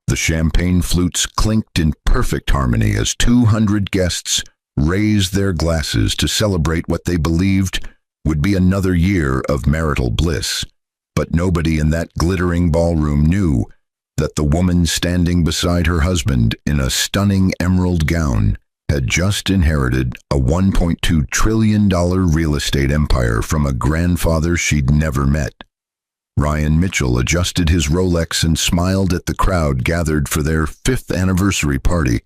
The champagne flutes clinked in perfect harmony as 200 guests raised their glasses to celebrate what they believed would be another year of marital bliss. But nobody in that glittering ballroom knew that the woman standing beside her husband in a stunning emerald gown had just inherited a $1.2 trillion real estate empire from a grandfather she'd never met. Ryan Mitchell adjusted his Rolex and smiled at the crowd gathered for their 5th anniversary party,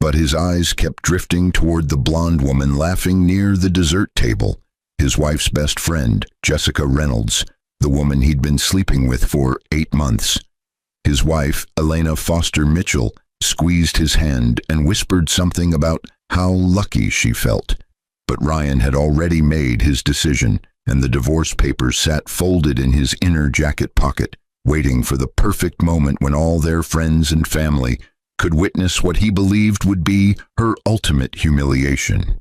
but his eyes kept drifting toward the blonde woman laughing near the dessert table, his wife's best friend, Jessica Reynolds, the woman he'd been sleeping with for 8 months. His wife, Elena Foster Mitchell, squeezed his hand and whispered something about how lucky she felt. But Ryan had already made his decision, and the divorce papers sat folded in his inner jacket pocket, waiting for the perfect moment when all their friends and family could witness what he believed would be her ultimate humiliation.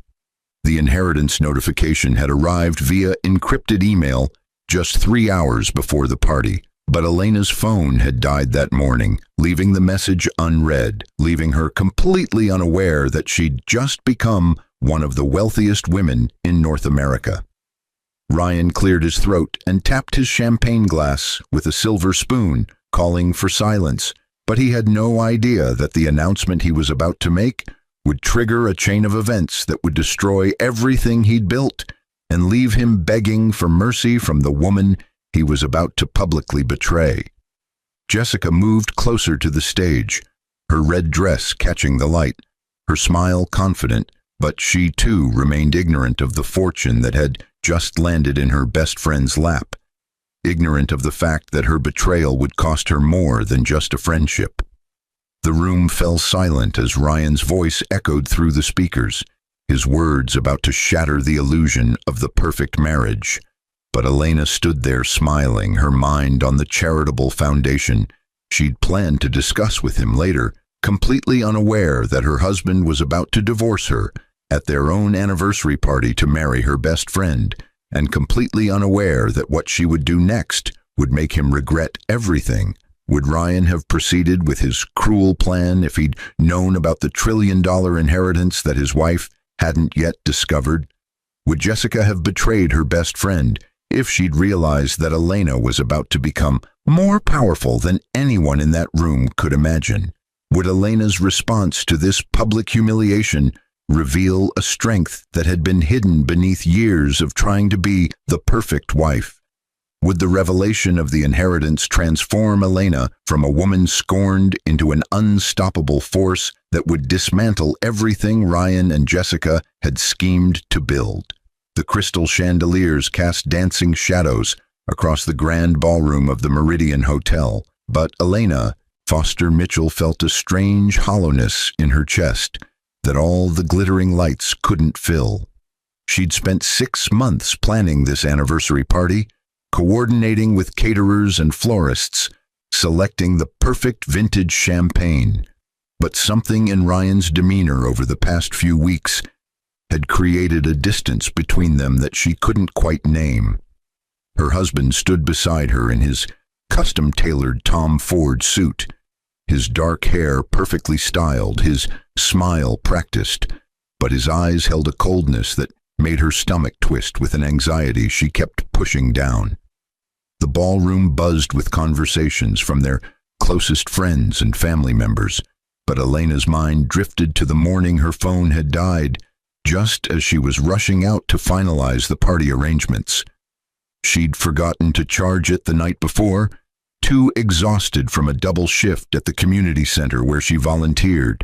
The inheritance notification had arrived via encrypted email just 3 hours before the party, but Elena's phone had died that morning, leaving the message unread, leaving her completely unaware that she'd just become one of the wealthiest women in North America. Ryan cleared his throat and tapped his champagne glass with a silver spoon, calling for silence, but he had no idea that the announcement he was about to make would trigger a chain of events that would destroy everything he'd built and leave him begging for mercy from the woman he was about to publicly betray. Jessica moved closer to the stage, her red dress catching the light, her smile confident, but she too remained ignorant of the fortune that had just landed in her best friend's lap, ignorant of the fact that her betrayal would cost her more than just a friendship. The room fell silent as Ryan's voice echoed through the speakers, his words about to shatter the illusion of the perfect marriage. But Elena stood there smiling, her mind on the charitable foundation she'd planned to discuss with him later, completely unaware that her husband was about to divorce her at their own anniversary party to marry her best friend, and completely unaware that what she would do next would make him regret everything. Would Ryan have proceeded with his cruel plan if he'd known about the trillion-dollar inheritance that his wife hadn't yet discovered? Would Jessica have betrayed her best friend if she'd realized that Elena was about to become more powerful than anyone in that room could imagine? Would Elena's response to this public humiliation reveal a strength that had been hidden beneath years of trying to be the perfect wife? Would the revelation of the inheritance transform Elena from a woman scorned into an unstoppable force that would dismantle everything Ryan and Jessica had schemed to build? The crystal chandeliers cast dancing shadows across the grand ballroom of the Meridian Hotel, but Elena Foster Mitchell felt a strange hollowness in her chest that all the glittering lights couldn't fill. She'd spent 6 months planning this anniversary party, coordinating with caterers and florists, selecting the perfect vintage champagne. But something in Ryan's demeanor over the past few weeks had created a distance between them that she couldn't quite name. Her husband stood beside her in his custom-tailored Tom Ford suit, his dark hair perfectly styled, his smile practiced, but his eyes held a coldness that made her stomach twist with an anxiety she kept pushing down. The ballroom buzzed with conversations from their closest friends and family members, but Elena's mind drifted to the morning her phone had died, just as she was rushing out to finalize the party arrangements. She'd forgotten to charge it the night before, too exhausted from a double shift at the community center where she volunteered,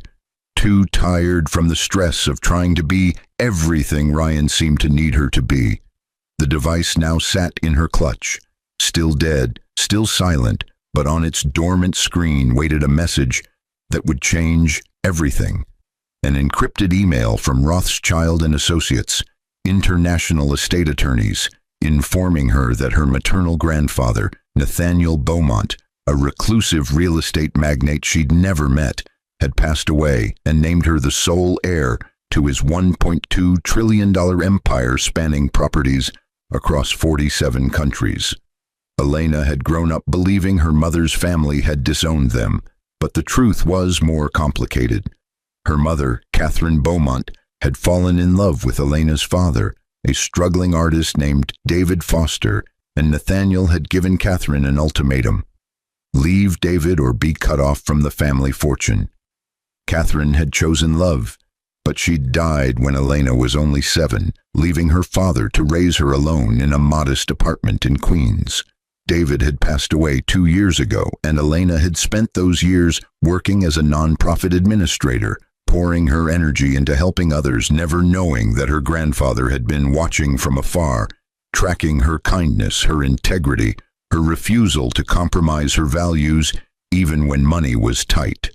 too tired from the stress of trying to be everything Ryan seemed to need her to be. The device now sat in her clutch, still dead, still silent, but on its dormant screen waited a message that would change everything. An encrypted email from Rothschild and Associates, international estate attorneys, informing her that her maternal grandfather, Nathaniel Beaumont, a reclusive real estate magnate she'd never met, had passed away and named her the sole heir to his $1.2 trillion empire spanning properties across 47 countries. Elena had grown up believing her mother's family had disowned them, But the truth was more complicated. Her mother, Catherine Beaumont, had fallen in love with Elena's father, a struggling artist named David Foster, and Nathaniel had given Catherine an ultimatum: leave David or be cut off from the family fortune. Catherine had chosen love, but she died when Elena was only 7, leaving her father to raise her alone in a modest apartment in Queens. David had passed away 2 years ago, and Elena had spent those years working as a nonprofit administrator, pouring her energy into helping others, never knowing that her grandfather had been watching from afar, tracking her kindness, her integrity, her refusal to compromise her values even when money was tight.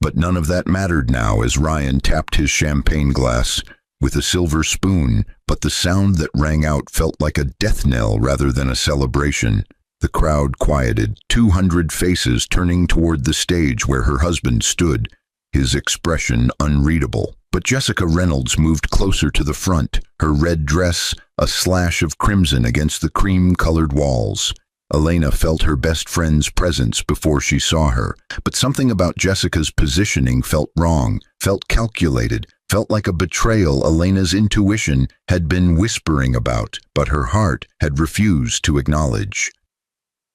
But none of that mattered now as Ryan tapped his champagne glass with a silver spoon, but the sound that rang out felt like a death knell rather than a celebration. The crowd quieted, 200 faces turning toward the stage where her husband stood, his expression unreadable. But Jessica Reynolds moved closer to the front, her red dress a slash of crimson against the cream-colored walls. Elena felt her best friend's presence before she saw her, but something about Jessica's positioning felt wrong, felt calculated, felt like a betrayal Elena's intuition had been whispering about, but her heart had refused to acknowledge.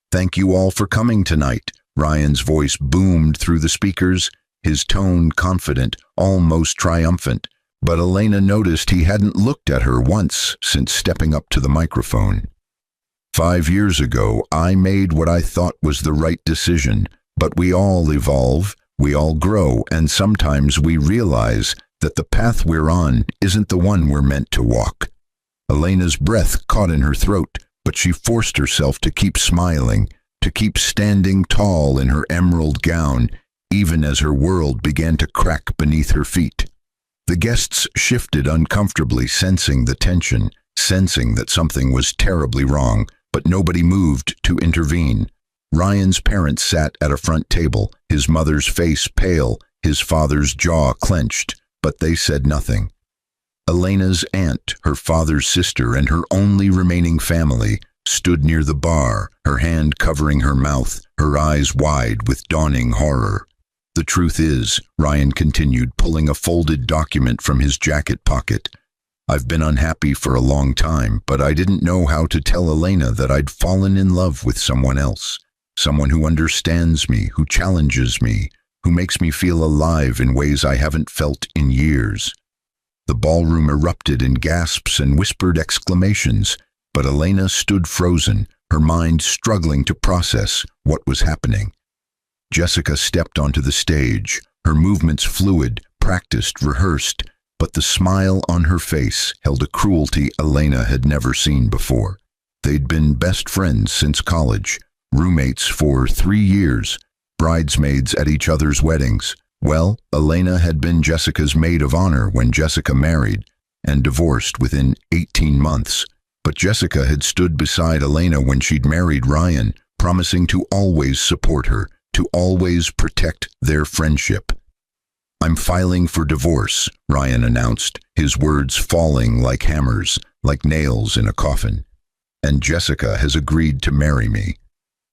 "Thank you all for coming tonight," Ryan's voice boomed through the speakers, his tone confident, almost triumphant, but Elena noticed he hadn't looked at her once since stepping up to the microphone. "5 years ago, I made what I thought was the right decision, but we all evolve, we all grow, and sometimes we realize that the path we're on isn't the one we're meant to walk." Elena's breath caught in her throat, but she forced herself to keep smiling, to keep standing tall in her emerald gown, even as her world began to crack beneath her feet. The guests shifted uncomfortably, sensing the tension, sensing that something was terribly wrong, but nobody moved to intervene. Ryan's parents sat at a front table, his mother's face pale, his father's jaw clenched, but they said nothing. Elena's aunt, her father's sister, and her only remaining family stood near the bar, her hand covering her mouth, her eyes wide with dawning horror. "The truth is," Ryan continued, pulling a folded document from his jacket pocket, "I've been unhappy for a long time, but I didn't know how to tell Elena that I'd fallen in love with someone else, someone who understands me, who challenges me, who makes me feel alive in ways I haven't felt in years." The ballroom erupted in gasps and whispered exclamations, but Elena stood frozen, her mind struggling to process what was happening. Jessica stepped onto the stage, her movements fluid, practiced, rehearsed, but the smile on her face held a cruelty Elena had never seen before. They'd been best friends since college, roommates for 3 years, bridesmaids at each other's weddings. Well, Elena had been Jessica's maid of honor when Jessica married, and divorced within 18 months. But Jessica had stood beside Elena when she'd married Ryan, promising to always support her, to always protect their friendship. "I'm filing for divorce," Ryan announced, his words falling like hammers, like nails in a coffin. "And Jessica has agreed to marry me.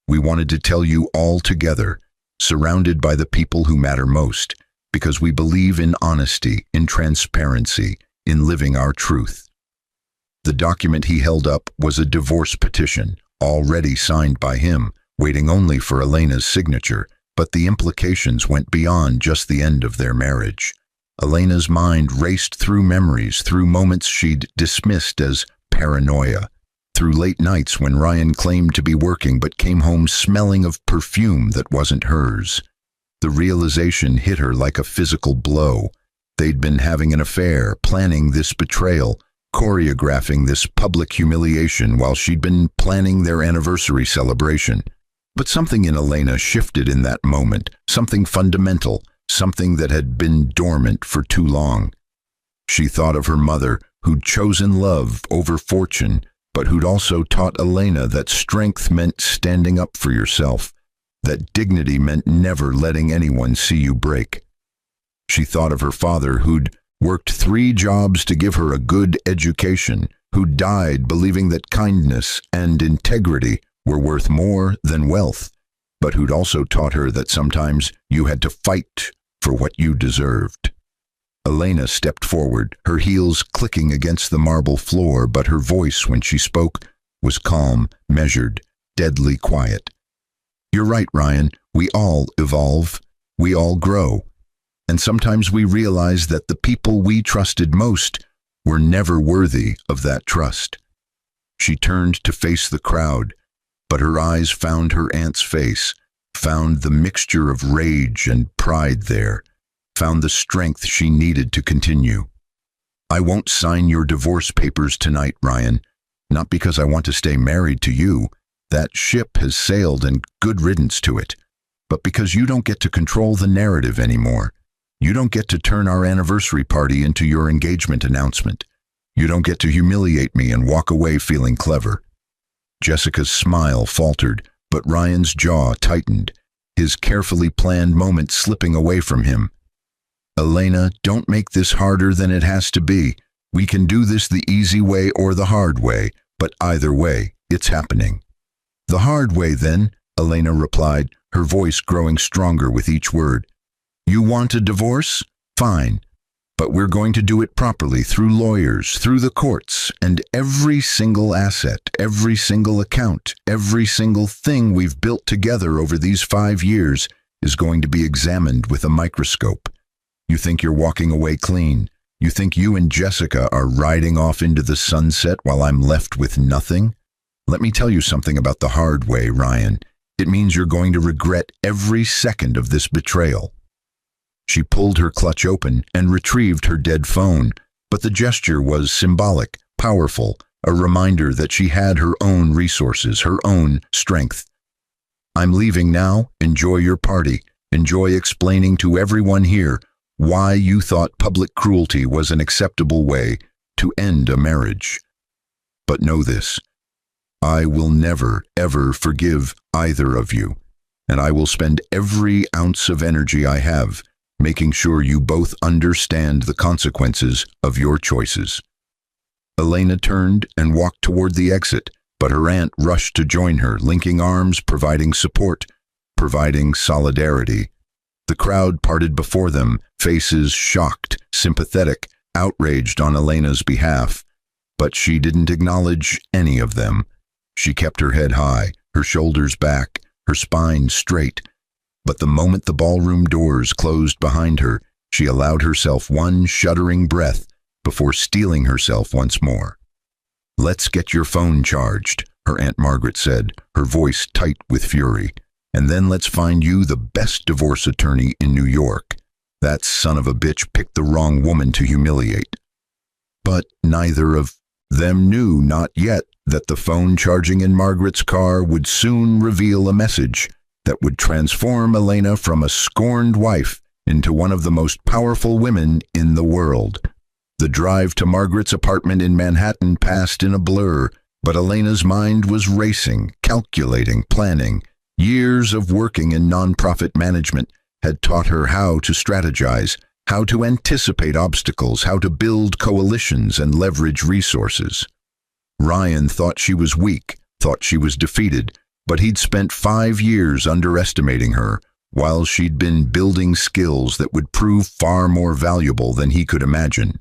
We wanted to tell you all together, surrounded by the people who matter most, because we believe in honesty, in transparency, in living our truth." The document he held up was a divorce petition, already signed by him, waiting only for Elena's signature, but the implications went beyond just the end of their marriage. Elena's mind raced through memories, through moments she'd dismissed as paranoia, through late nights when Ryan claimed to be working but came home smelling of perfume that wasn't hers. The realization hit her like a physical blow. They'd been having an affair, planning this betrayal, choreographing this public humiliation while she'd been planning their anniversary celebration. But something in Elena shifted in that moment, something fundamental, something that had been dormant for too long. She thought of her mother, who'd chosen love over fortune, but who'd also taught Elena that strength meant standing up for yourself, that dignity meant never letting anyone see you break. She thought of her father, who'd worked 3 jobs to give her a good education, who died believing that kindness and integrity were worth more than wealth. but who'd also taught her that sometimes you had to fight for what you deserved. Elena stepped forward, her heels clicking against the marble floor, but her voice, when she spoke, was calm, measured, deadly quiet. You're right, Ryan. We all evolve. We all grow. And sometimes we realize that the people we trusted most were never worthy of that trust. She turned to face the crowd, but her eyes found her aunt's face, found the mixture of rage and pride there, found the strength she needed to continue. I won't sign your divorce papers tonight, Ryan, not because I want to stay married to you. That ship has sailed and good riddance to it, but because you don't get to control the narrative anymore. You don't get to turn our anniversary party into your engagement announcement. You don't get to humiliate me and walk away feeling clever. Jessica's smile faltered, but Ryan's jaw tightened, his carefully planned moment slipping away from him. Elena, don't make this harder than it has to be. We can do this the easy way or the hard way, but either way, it's happening. The hard way, then, Elena replied, her voice growing stronger with each word. You want a divorce? Fine. But we're going to do it properly, through lawyers, through the courts, and every single asset, every single account, every single thing we've built together over these 5 years is going to be examined with a microscope. You think you're walking away clean? You think you and Jessica are riding off into the sunset while I'm left with nothing? Let me tell you something about the hard way, Ryan. It means you're going to regret every second of this betrayal. She pulled her clutch open and retrieved her dead phone, but the gesture was symbolic, powerful, a reminder that she had her own resources, her own strength. I'm leaving now. Enjoy your party. Enjoy explaining to everyone here why you thought public cruelty was an acceptable way to end a marriage. But know this, I will never, ever forgive either of you, and I will spend every ounce of energy I have making sure you both understand the consequences of your choices. Elena turned and walked toward the exit, but her aunt rushed to join her, linking arms, providing support, providing solidarity. The crowd parted before them, faces shocked, sympathetic, outraged on Elena's behalf. But she didn't acknowledge any of them. She kept her head high, her shoulders back, her spine straight. But the moment the ballroom doors closed behind her, she allowed herself one shuddering breath before steeling herself once more. Let's get your phone charged, her Aunt Margaret said, her voice tight with fury. And then let's find you the best divorce attorney in New York. That son of a bitch picked the wrong woman to humiliate. But neither of them knew, not yet, that the phone charging in Margaret's car would soon reveal a message that would transform Elena from a scorned wife into one of the most powerful women in the world. The drive to Margaret's apartment in Manhattan passed in a blur, but Elena's mind was racing, calculating, planning. Years of working in nonprofit management had taught her how to strategize, how to anticipate obstacles, how to build coalitions and leverage resources. Ryan thought she was weak, thought she was defeated, but he'd spent 5 years underestimating her, while she'd been building skills that would prove far more valuable than he could imagine.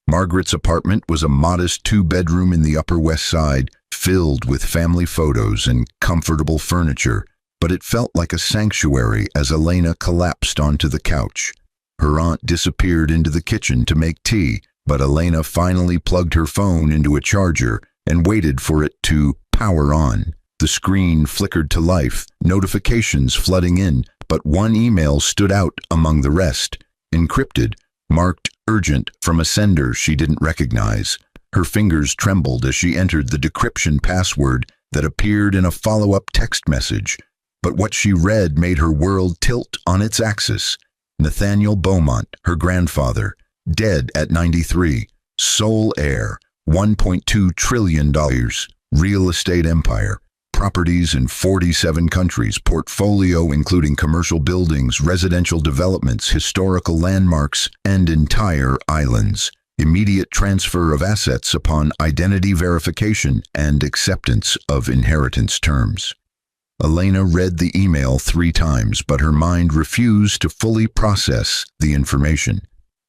Margaret's apartment was a modest 2-bedroom in the Upper West Side, filled with family photos and comfortable furniture, but it felt like a sanctuary as Elena collapsed onto the couch. Her aunt disappeared into the kitchen to make tea, but Elena finally plugged her phone into a charger and waited for it to power on. The screen flickered to life, notifications flooding in, but one email stood out among the rest, encrypted, marked urgent from a sender she didn't recognize. Her fingers trembled as she entered the decryption password that appeared in a follow-up text message. But what she read made her world tilt on its axis. Nathaniel Beaumont, her grandfather, dead at 93, sole heir, $1.2 trillion, real estate empire, properties in 47 countries, portfolio including commercial buildings, residential developments, historical landmarks, and entire islands. Immediate transfer of assets upon identity verification and acceptance of inheritance terms. Elena read the email 3 times, but her mind refused to fully process the information.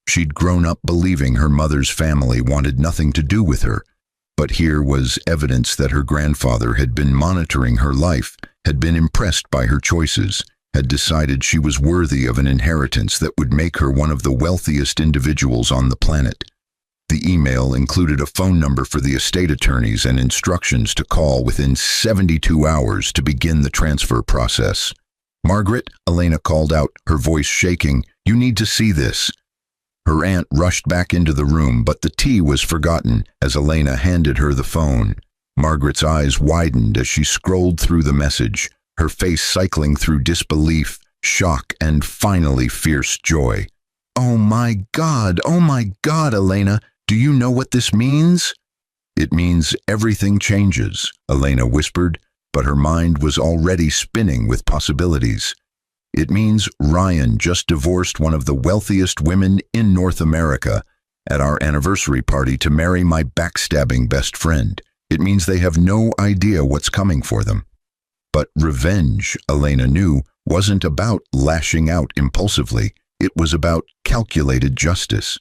She'd grown up believing her mother's family wanted nothing to do with her, but here was evidence that her grandfather had been monitoring her life, had been impressed by her choices, had decided she was worthy of an inheritance that would make her one of the wealthiest individuals on the planet. The email included a phone number for the estate attorneys and instructions to call within 72 hours to begin the transfer process. "Margaret," Elena called out, her voice shaking, "you need to see this." Her aunt rushed back into the room, but the tea was forgotten as Elena handed her the phone. Margaret's eyes widened as she scrolled through the message, her face cycling through disbelief, shock, and finally fierce joy. Oh my God, Elena, do you know what this means?" "It means everything changes," Elena whispered, but her mind was already spinning with possibilities. "It means Ryan just divorced one of the wealthiest women in North America at our anniversary party to marry my backstabbing best friend. It means they have no idea what's coming for them." But revenge, Elena knew, wasn't about lashing out impulsively. It was about calculated justice.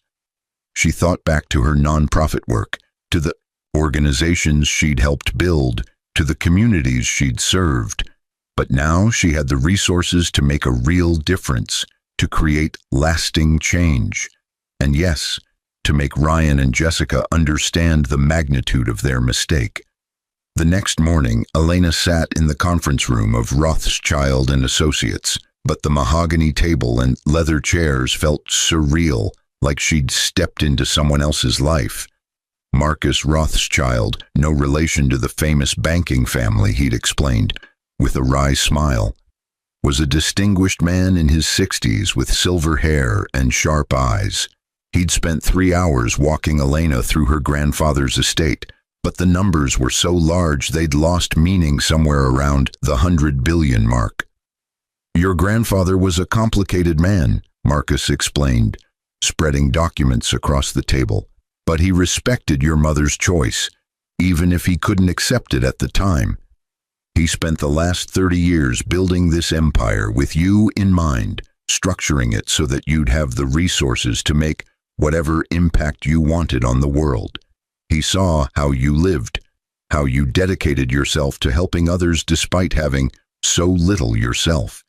She thought back to her nonprofit work, to the organizations she'd helped build, to the communities she'd served. But now she had the resources to make a real difference, to create lasting change. And yes, to make Ryan and Jessica understand the magnitude of their mistake. The next morning, Elena sat in the conference room of Rothschild and Associates, but the mahogany table and leather chairs felt surreal, like she'd stepped into someone else's life. Marcus Rothschild, no relation to the famous banking family, he'd explained, with a wry smile, was a distinguished man in his 60s with silver hair and sharp eyes. He'd spent 3 hours walking Elena through her grandfather's estate, but the numbers were so large they'd lost meaning somewhere around the 100 billion mark. "Your grandfather was a complicated man," Marcus explained, spreading documents across the table, "but he respected your mother's choice, even if he couldn't accept it at the time. He spent the last 30 years building this empire with you in mind, structuring it so that you'd have the resources to make whatever impact you wanted on the world. He saw how you lived, how you dedicated yourself to helping others despite having so little yourself.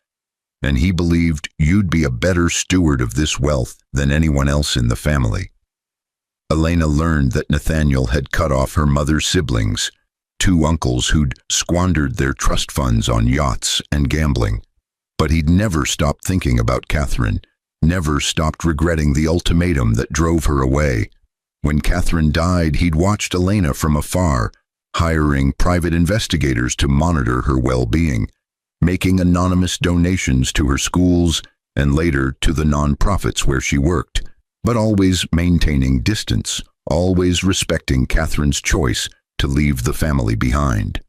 And he believed you'd be a better steward of this wealth than anyone else in the family." Elena learned that Nathaniel had cut off her mother's siblings, 2 uncles who'd squandered their trust funds on yachts and gambling. But he'd never stopped thinking about Catherine, never stopped regretting the ultimatum that drove her away. When Catherine died, he'd watched Elena from afar, hiring private investigators to monitor her well-being, making anonymous donations to her schools and later to the nonprofits where she worked, but always maintaining distance, always respecting Catherine's choice to leave the family behind.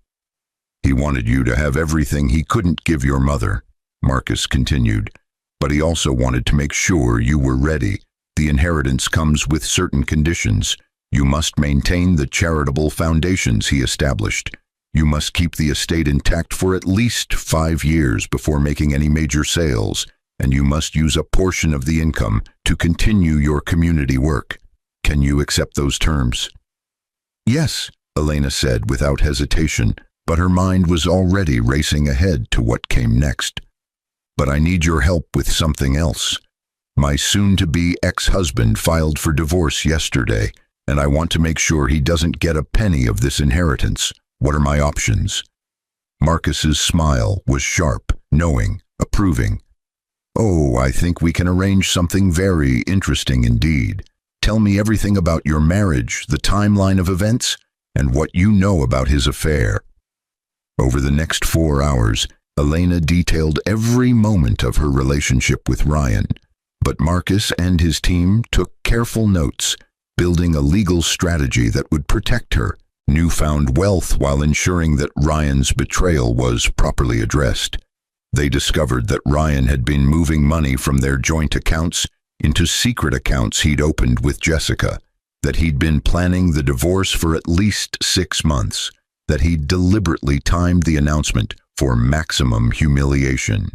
"He wanted you to have everything he couldn't give your mother," Marcus continued, "but he also wanted to make sure you were ready. The inheritance comes with certain conditions. You must maintain the charitable foundations he established. You must keep the estate intact for at least 5 years before making any major sales, and you must use a portion of the income to continue your community work. Can you accept those terms?" "Yes," Elena said without hesitation, but her mind was already racing ahead to what came next. "But I need your help with something else. My soon-to-be ex-husband filed for divorce yesterday, and I want to make sure he doesn't get a penny of this inheritance. What are my options?" Marcus's smile was sharp, knowing, approving. "Oh, I think we can arrange something very interesting indeed. Tell me everything about your marriage, the timeline of events, and what you know about his affair." Over the next 4 hours, Elena detailed every moment of her relationship with Ryan, but Marcus and his team took careful notes, building a legal strategy that would protect her newfound wealth while ensuring that Ryan's betrayal was properly addressed. They discovered that Ryan had been moving money from their joint accounts into secret accounts he'd opened with Jessica, that he'd been planning the divorce for at least 6 months, that he'd deliberately timed the announcement for maximum humiliation.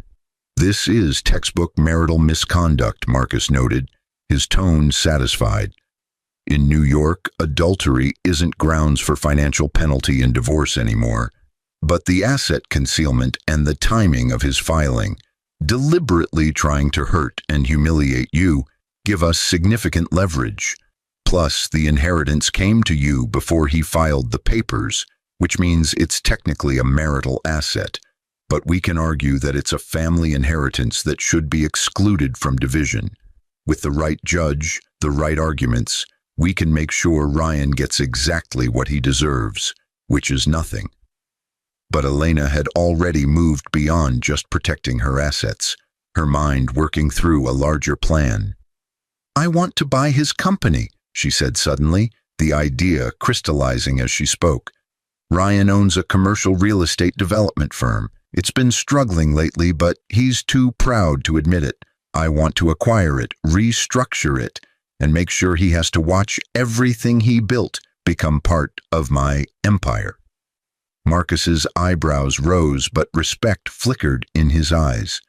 "This is textbook marital misconduct," Marcus noted, his tone satisfied. In New York, adultery isn't grounds for financial penalty in divorce anymore, but the asset concealment and the timing of his filing, deliberately trying to hurt and humiliate you, give us significant leverage. Plus, the inheritance came to you before he filed the papers, which means it's technically a marital asset, but we can argue that it's a family inheritance that should be excluded from division. With the right judge, the right arguments, we can make sure Ryan gets exactly what he deserves, which is nothing. But Elena had already moved beyond just protecting her assets, her mind working through a larger plan. "I want to buy his company," she said suddenly, the idea crystallizing as she spoke. "Ryan owns a commercial real estate development firm. It's been struggling lately, but he's too proud to admit it. I want to acquire it, restructure it, and make sure he has to watch everything he built become part of my empire." Marcus's eyebrows rose, but respect flickered in his eyes.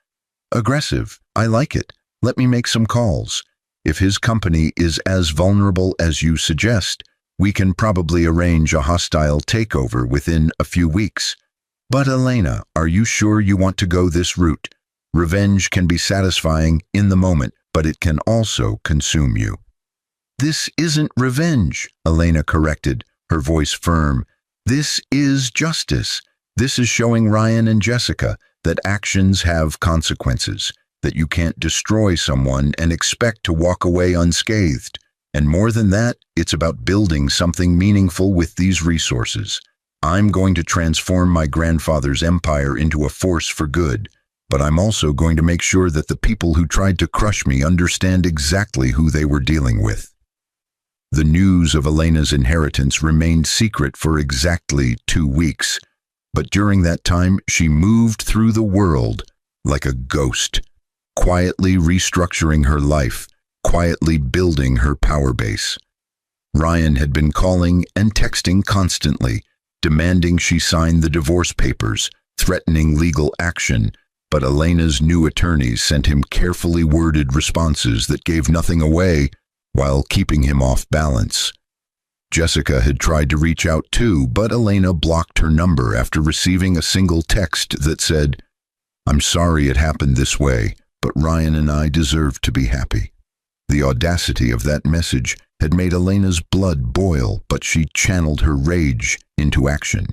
"Aggressive. I like it. Let me make some calls. If his company is as vulnerable as you suggest, we can probably arrange a hostile takeover within a few weeks. But Elena, are you sure you want to go this route? Revenge can be satisfying in the moment, but it can also consume you." "This isn't revenge," Elena corrected, her voice firm. "This is justice. This is showing Ryan and Jessica that actions have consequences, that you can't destroy someone and expect to walk away unscathed. And more than that, it's about building something meaningful with these resources. I'm going to transform my grandfather's empire into a force for good, but I'm also going to make sure that the people who tried to crush me understand exactly who they were dealing with." The news of Elena's inheritance remained secret for exactly 2 weeks, but during that time she moved through the world like a ghost, quietly restructuring her life, quietly building her power base. Ryan had been calling and texting constantly, demanding she sign the divorce papers, threatening legal action, but Elena's new attorneys sent him carefully worded responses that gave nothing away while keeping him off balance. Jessica had tried to reach out too, but Elena blocked her number after receiving a single text that said, "I'm sorry it happened this way, but Ryan and I deserve to be happy." The audacity of that message had made Elena's blood boil, but she channeled her rage into action.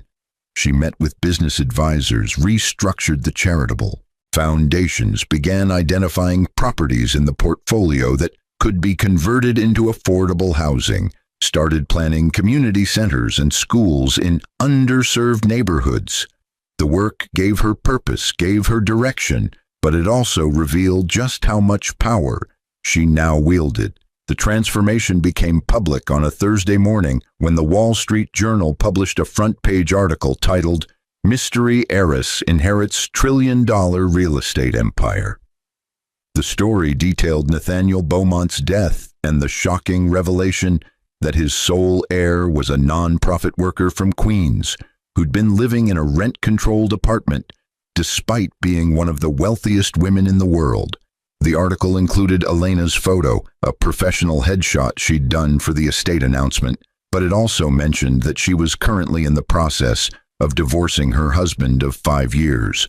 She met with business advisors, restructured the charitable foundations, began identifying properties in the portfolio that could be converted into affordable housing, started planning community centers and schools in underserved neighborhoods. The work gave her purpose, gave her direction, but it also revealed just how much power she now wielded. The transformation became public on a Thursday morning when the Wall Street Journal published a front-page article titled, "Mystery Heiress Inherits Trillion-Dollar Real Estate Empire." The story detailed Nathaniel Beaumont's death and the shocking revelation that his sole heir was a non-profit worker from Queens who'd been living in a rent-controlled apartment despite being one of the wealthiest women in the world. The article included Elena's photo, a professional headshot she'd done for the estate announcement, but it also mentioned that she was currently in the process of divorcing her husband of 5 years.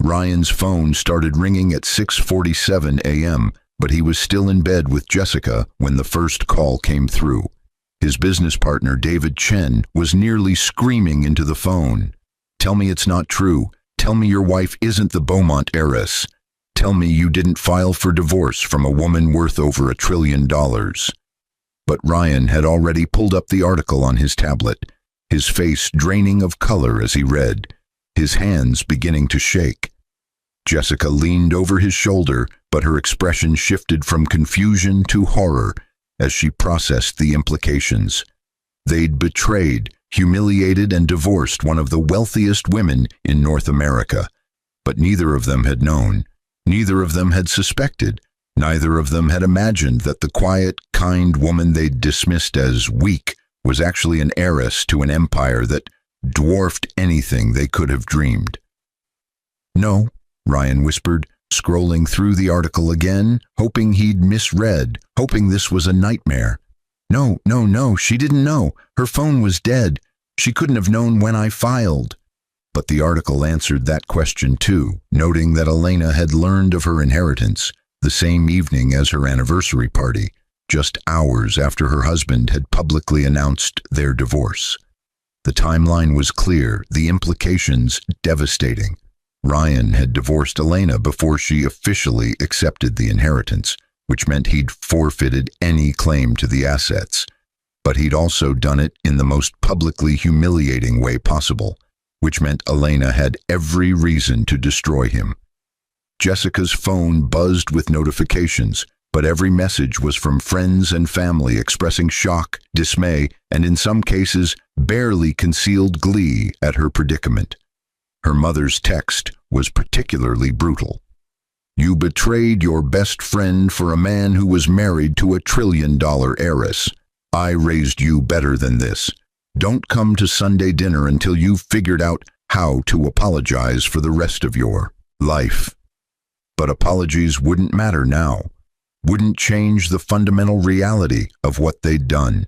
Ryan's phone started ringing at 6:47 a.m., but he was still in bed with Jessica when the first call came through. His business partner, David Chen, was nearly screaming into the phone. "Tell me it's not true. Tell me your wife isn't the Beaumont heiress. Tell me you didn't file for divorce from a woman worth over $1 trillion. But Ryan had already pulled up the article on his tablet, his face draining of color as he read, his hands beginning to shake. Jessica leaned over his shoulder, but her expression shifted from confusion to horror as she processed the implications. They'd betrayed, humiliated, and divorced one of the wealthiest women in North America, but neither of them had known. Neither of them had suspected. Neither of them had imagined that the quiet, kind woman they'd dismissed as weak was actually an heiress to an empire that dwarfed anything they could have dreamed. No, Ryan whispered, scrolling through the article again, hoping he'd misread, hoping this was a nightmare. No, no, no, she didn't know. Her phone was dead. She couldn't have known when I filed. But the article answered that question too, noting that Elena had learned of her inheritance the same evening as her anniversary party, just hours after her husband had publicly announced their divorce. The timeline was clear, the implications devastating. Ryan had divorced Elena before she officially accepted the inheritance, which meant he'd forfeited any claim to the assets. But he'd also done it in the most publicly humiliating way possible, which meant Elena had every reason to destroy him. Jessica's phone buzzed with notifications, but every message was from friends and family expressing shock, dismay, and in some cases, barely concealed glee at her predicament. Her mother's text was particularly brutal. "You betrayed your best friend for a man who was married to a trillion-dollar heiress. I raised you better than this. Don't come to Sunday dinner until you've figured out how to apologize for the rest of your life." But apologies wouldn't matter now, wouldn't change the fundamental reality of what they'd done.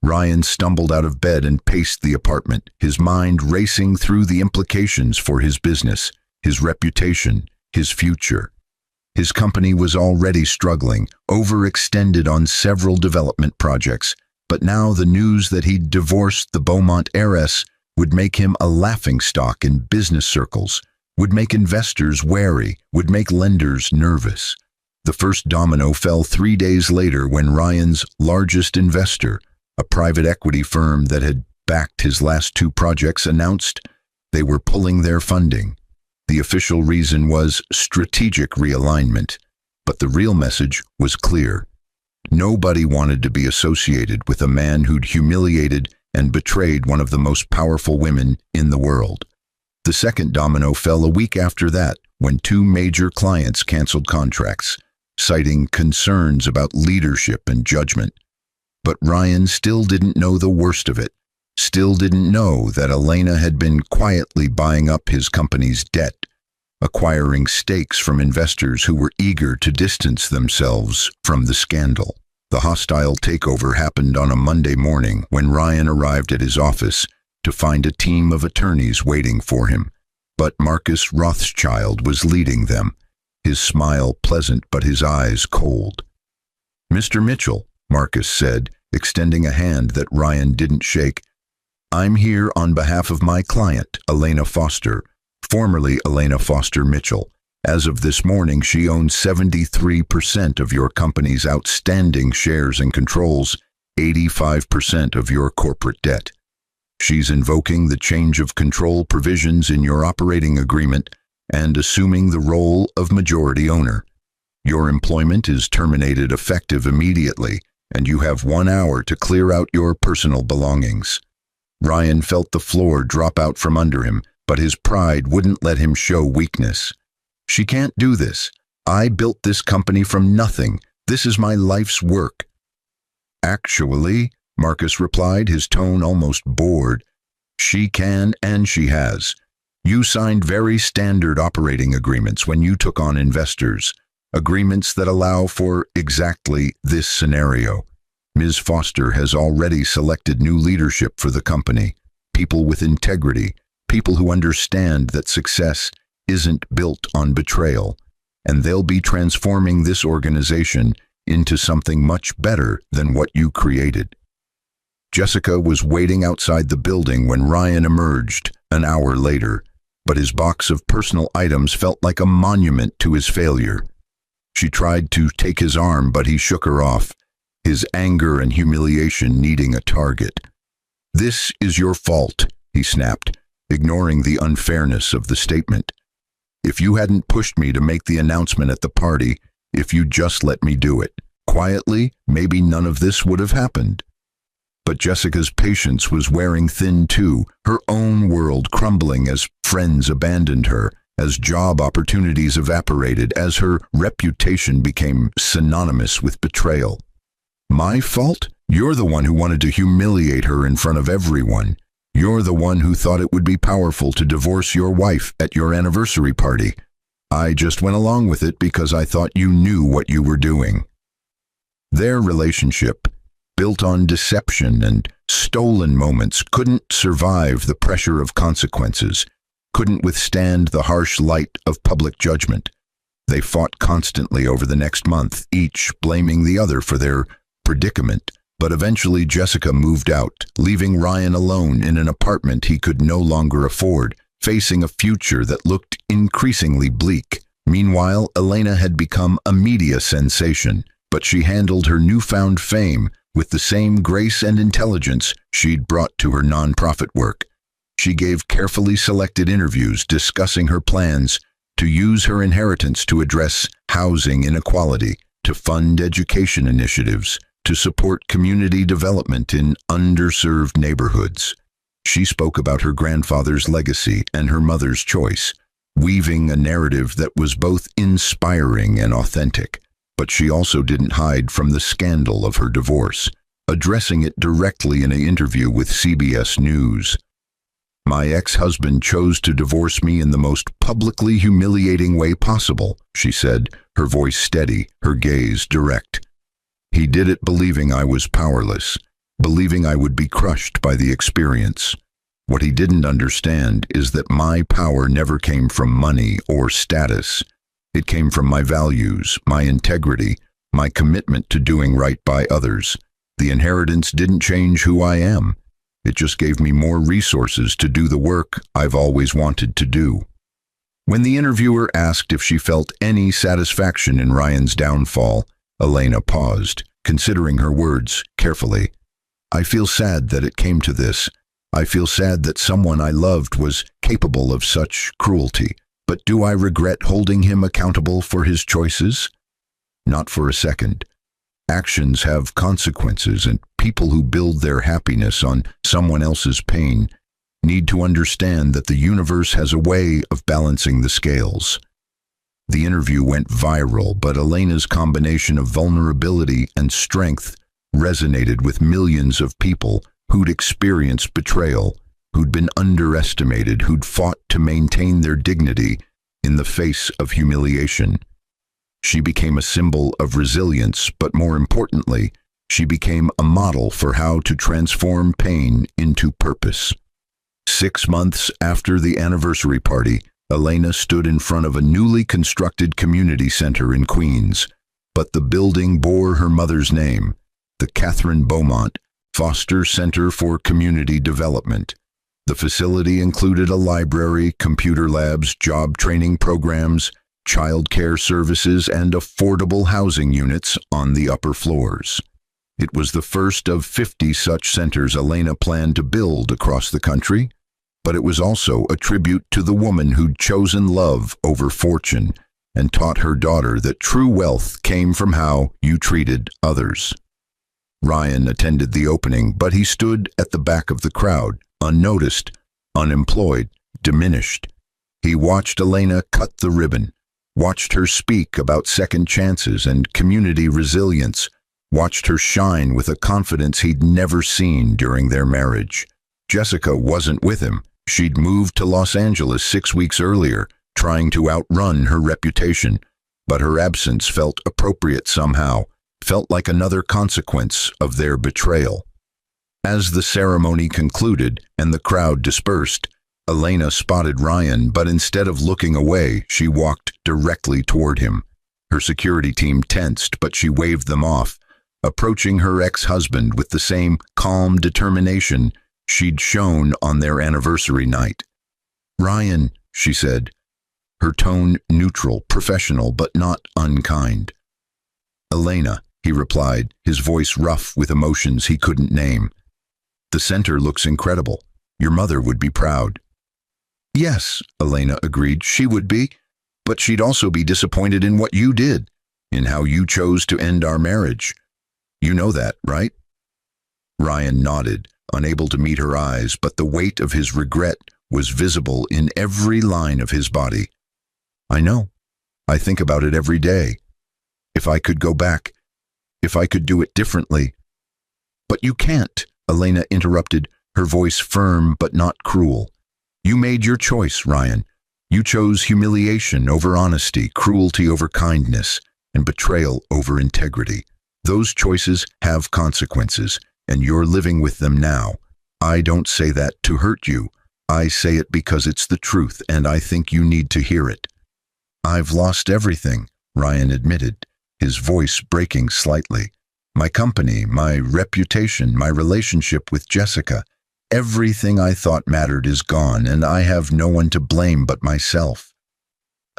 Ryan stumbled out of bed and paced the apartment, his mind racing through the implications for his business, his reputation, his future. His company was already struggling, overextended on several development projects, but now the news that he'd divorced the Beaumont heiress would make him a laughingstock in business circles, would make investors wary, would make lenders nervous. The first domino fell 3 days later when Ryan's largest investor, a private equity firm that had backed his last 2 projects, announced they were pulling their funding. The official reason was strategic realignment, but the real message was clear. Nobody wanted to be associated with a man who'd humiliated and betrayed one of the most powerful women in the world. The second domino fell a week after that, when 2 major clients canceled contracts, citing concerns about leadership and judgment. But Ryan still didn't know the worst of it, still didn't know that Elena had been quietly buying up his company's debt, acquiring stakes from investors who were eager to distance themselves from the scandal. The hostile takeover happened on a Monday morning when Ryan arrived at his office to find a team of attorneys waiting for him. But Marcus Rothschild was leading them, his smile pleasant but his eyes cold. "Mr. Mitchell," Marcus said, extending a hand that Ryan didn't shake, "I'm here on behalf of my client, Elena Foster, formerly Elena Foster Mitchell. As of this morning, she owns 73% of your company's outstanding shares and controls 85% of your corporate debt. She's invoking the change of control provisions in your operating agreement and assuming the role of majority owner. Your employment is terminated effective immediately, and you have 1 hour to clear out your personal belongings." Ryan felt the floor drop out from under him, but his pride wouldn't let him show weakness. "She can't do this. I built this company from nothing. This is my life's work." "Actually," Marcus replied, his tone almost bored, "she can and she has. You signed very standard operating agreements when you took on investors, agreements that allow for exactly this scenario. Ms. Foster has already selected new leadership for the company, people with integrity, people who understand that success isn't built on betrayal, and they'll be transforming this organization into something much better than what you created." Jessica was waiting outside the building when Ryan emerged an hour later, but his box of personal items felt like a monument to his failure. She tried to take his arm, but he shook her off, his anger and humiliation needing a target. "This is your fault," he snapped, ignoring the unfairness of the statement. "If you hadn't pushed me to make the announcement at the party, if you'd just let me do it quietly, maybe none of this would have happened." But Jessica's patience was wearing thin too, her own world crumbling as friends abandoned her, as job opportunities evaporated, as her reputation became synonymous with betrayal. "My fault? You're the one who wanted to humiliate her in front of everyone. You're the one who thought it would be powerful to divorce your wife at your anniversary party. I just went along with it because I thought you knew what you were doing." Their relationship, built on deception and stolen moments, couldn't survive the pressure of consequences, couldn't withstand the harsh light of public judgment. They fought constantly over the next month, each blaming the other for their predicament. But eventually Jessica moved out, leaving Ryan alone in an apartment he could no longer afford, facing a future that looked increasingly bleak. Meanwhile, Elena had become a media sensation, but she handled her newfound fame with the same grace and intelligence she'd brought to her nonprofit work. She gave carefully selected interviews discussing her plans to use her inheritance to address housing inequality, to fund education initiatives, to support community development in underserved neighborhoods. She spoke about her grandfather's legacy and her mother's choice, weaving a narrative that was both inspiring and authentic. But she also didn't hide from the scandal of her divorce, addressing it directly in an interview with CBS News. "My ex-husband chose to divorce me in the most publicly humiliating way possible," she said, her voice steady, her gaze direct. "He did it believing I was powerless, believing I would be crushed by the experience. What he didn't understand is that my power never came from money or status. It came from my values, my integrity, my commitment to doing right by others. The inheritance didn't change who I am. It just gave me more resources to do the work I've always wanted to do." When the interviewer asked if she felt any satisfaction in Ryan's downfall, Elena paused, considering her words carefully. "I feel sad that it came to this. I feel sad that someone I loved was capable of such cruelty. But do I regret holding him accountable for his choices? Not for a second. Actions have consequences, and people who build their happiness on someone else's pain need to understand that the universe has a way of balancing the scales." The interview went viral, but Elena's combination of vulnerability and strength resonated with millions of people who'd experienced betrayal, who'd been underestimated, who'd fought to maintain their dignity in the face of humiliation. She became a symbol of resilience, but more importantly, she became a model for how to transform pain into purpose. 6 months after the anniversary party, Elena stood in front of a newly constructed community center in Queens, but the building bore her mother's name, the Catherine Beaumont Foster Center for Community Development. The facility included a library, computer labs, job training programs, child care services, and affordable housing units on the upper floors. It was the first of 50 such centers Elena planned to build across the country, but it was also a tribute to the woman who'd chosen love over fortune and taught her daughter that true wealth came from how you treated others. Ryan attended the opening, but he stood at the back of the crowd, unnoticed, unemployed, diminished. He watched Elena cut the ribbon, watched her speak about second chances and community resilience, watched her shine with a confidence he'd never seen during their marriage. Jessica wasn't with him. She'd moved to Los Angeles 6 weeks earlier, trying to outrun her reputation, but her absence felt appropriate somehow, felt like another consequence of their betrayal. As the ceremony concluded and the crowd dispersed, Elena spotted Ryan, but instead of looking away, she walked directly toward him. Her security team tensed, but she waved them off, approaching her ex-husband with the same calm determination she'd shown on their anniversary night. "Ryan," she said, her tone neutral, professional, but not unkind. "Elena," he replied, his voice rough with emotions he couldn't name. "The center looks incredible. Your mother would be proud." "Yes," Elena agreed, "she would be, but she'd also be disappointed in what you did, in how you chose to end our marriage. You know that, right?" Ryan nodded, unable to meet her eyes, but the weight of his regret was visible in every line of his body. "I know. I think about it every day. If I could go back, if I could do it differently." "But you can't," Elena interrupted, her voice firm but not cruel. You made your choice, Ryan. You chose humiliation over honesty, cruelty over kindness, and betrayal over integrity. Those choices have consequences, and you're living with them now. I don't say that to hurt you. I say it because it's the truth, and I think you need to hear it. I've lost everything, Ryan admitted, his voice breaking slightly. My company, my reputation, my relationship with Jessica. Everything I thought mattered is gone, and I have no one to blame but myself.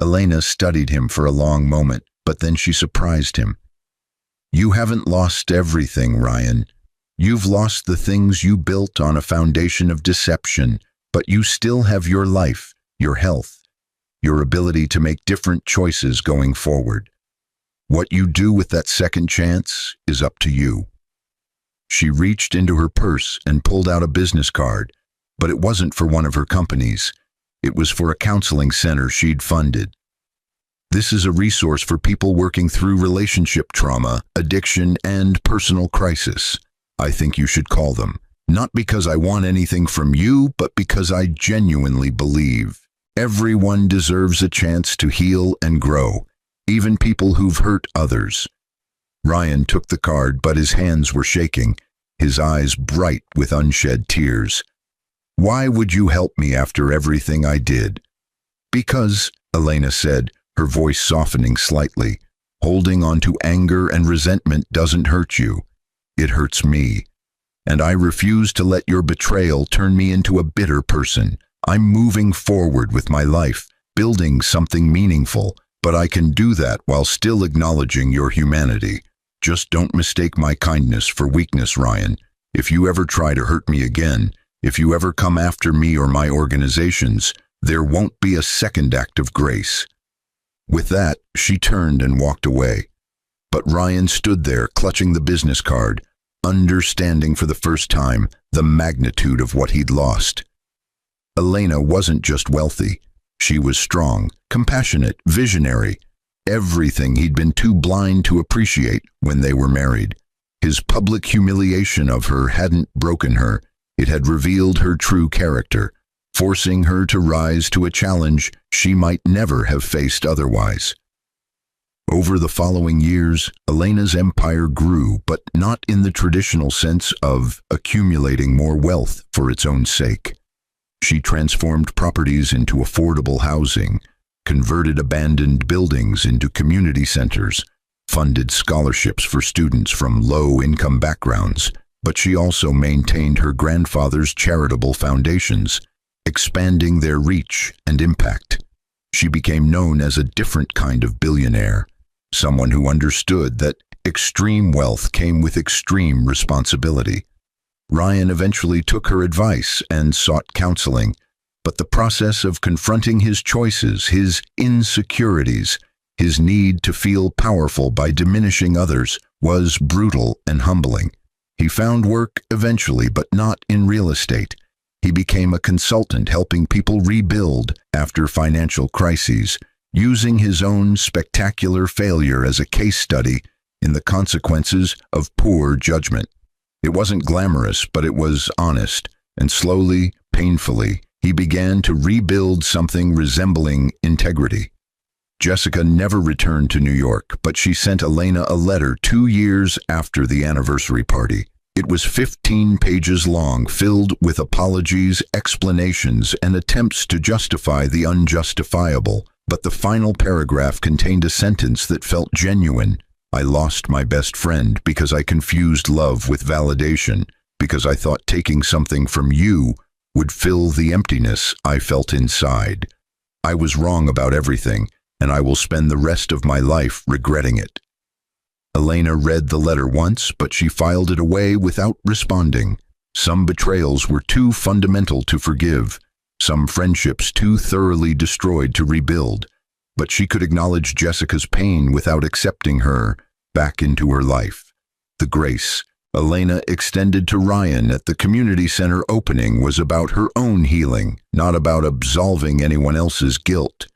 Elena studied him for a long moment, but then she surprised him. You haven't lost everything, Ryan. You've lost the things you built on a foundation of deception, but you still have your life, your health, your ability to make different choices going forward. What you do with that second chance is up to you. She reached into her purse and pulled out a business card, but it wasn't for one of her companies. It was for a counseling center she'd funded. This is a resource for people working through relationship trauma, addiction, and personal crisis. I think you should call them. Not because I want anything from you, but because I genuinely believe everyone deserves a chance to heal and grow, even people who've hurt others. Ryan took the card, but his hands were shaking, his eyes bright with unshed tears. Why would you help me after everything I did? Because, Elena said, her voice softening slightly, holding on to anger and resentment doesn't hurt you. It hurts me. And I refuse to let your betrayal turn me into a bitter person. I'm moving forward with my life, building something meaningful, but I can do that while still acknowledging your humanity. Just don't mistake my kindness for weakness, Ryan. If you ever try to hurt me again, if you ever come after me or my organizations, there won't be a second act of grace. With that, she turned and walked away. But Ryan stood there, clutching the business card, understanding for the first time the magnitude of what he'd lost. Elena wasn't just wealthy. She was strong, compassionate, visionary. Everything he'd been too blind to appreciate when they were married. His public humiliation of her hadn't broken her. It had revealed her true character, forcing her to rise to a challenge she might never have faced otherwise. Over the following years, Elena's empire grew, but not in the traditional sense of accumulating more wealth for its own sake. She transformed properties into affordable housing, converted abandoned buildings into community centers, funded scholarships for students from low-income backgrounds, but she also maintained her grandfather's charitable foundations, expanding their reach and impact. She became known as a different kind of billionaire, someone who understood that extreme wealth came with extreme responsibility. Ryan eventually took her advice and sought counseling, but the process of confronting his choices, his insecurities, his need to feel powerful by diminishing others was brutal and humbling. He found work eventually, but not in real estate. He became a consultant helping people rebuild after financial crises, using his own spectacular failure as a case study in the consequences of poor judgment. It wasn't glamorous, but it was honest, and slowly, painfully, he began to rebuild something resembling integrity. Jessica never returned to New York, but she sent Elena a letter 2 years after the anniversary party. It was 15 pages long, filled with apologies, explanations, and attempts to justify the unjustifiable. But the final paragraph contained a sentence that felt genuine. I lost my best friend because I confused love with validation, because I thought taking something from you would fill the emptiness I felt inside. I was wrong about everything, and I will spend the rest of my life regretting it. Elena read the letter once, but she filed it away without responding. Some betrayals were too fundamental to forgive, some friendships too thoroughly destroyed to rebuild, but she could acknowledge Jessica's pain without accepting her back into her life. The grace Elena extended to Ryan at the community center opening was about her own healing, not about absolving anyone else's guilt.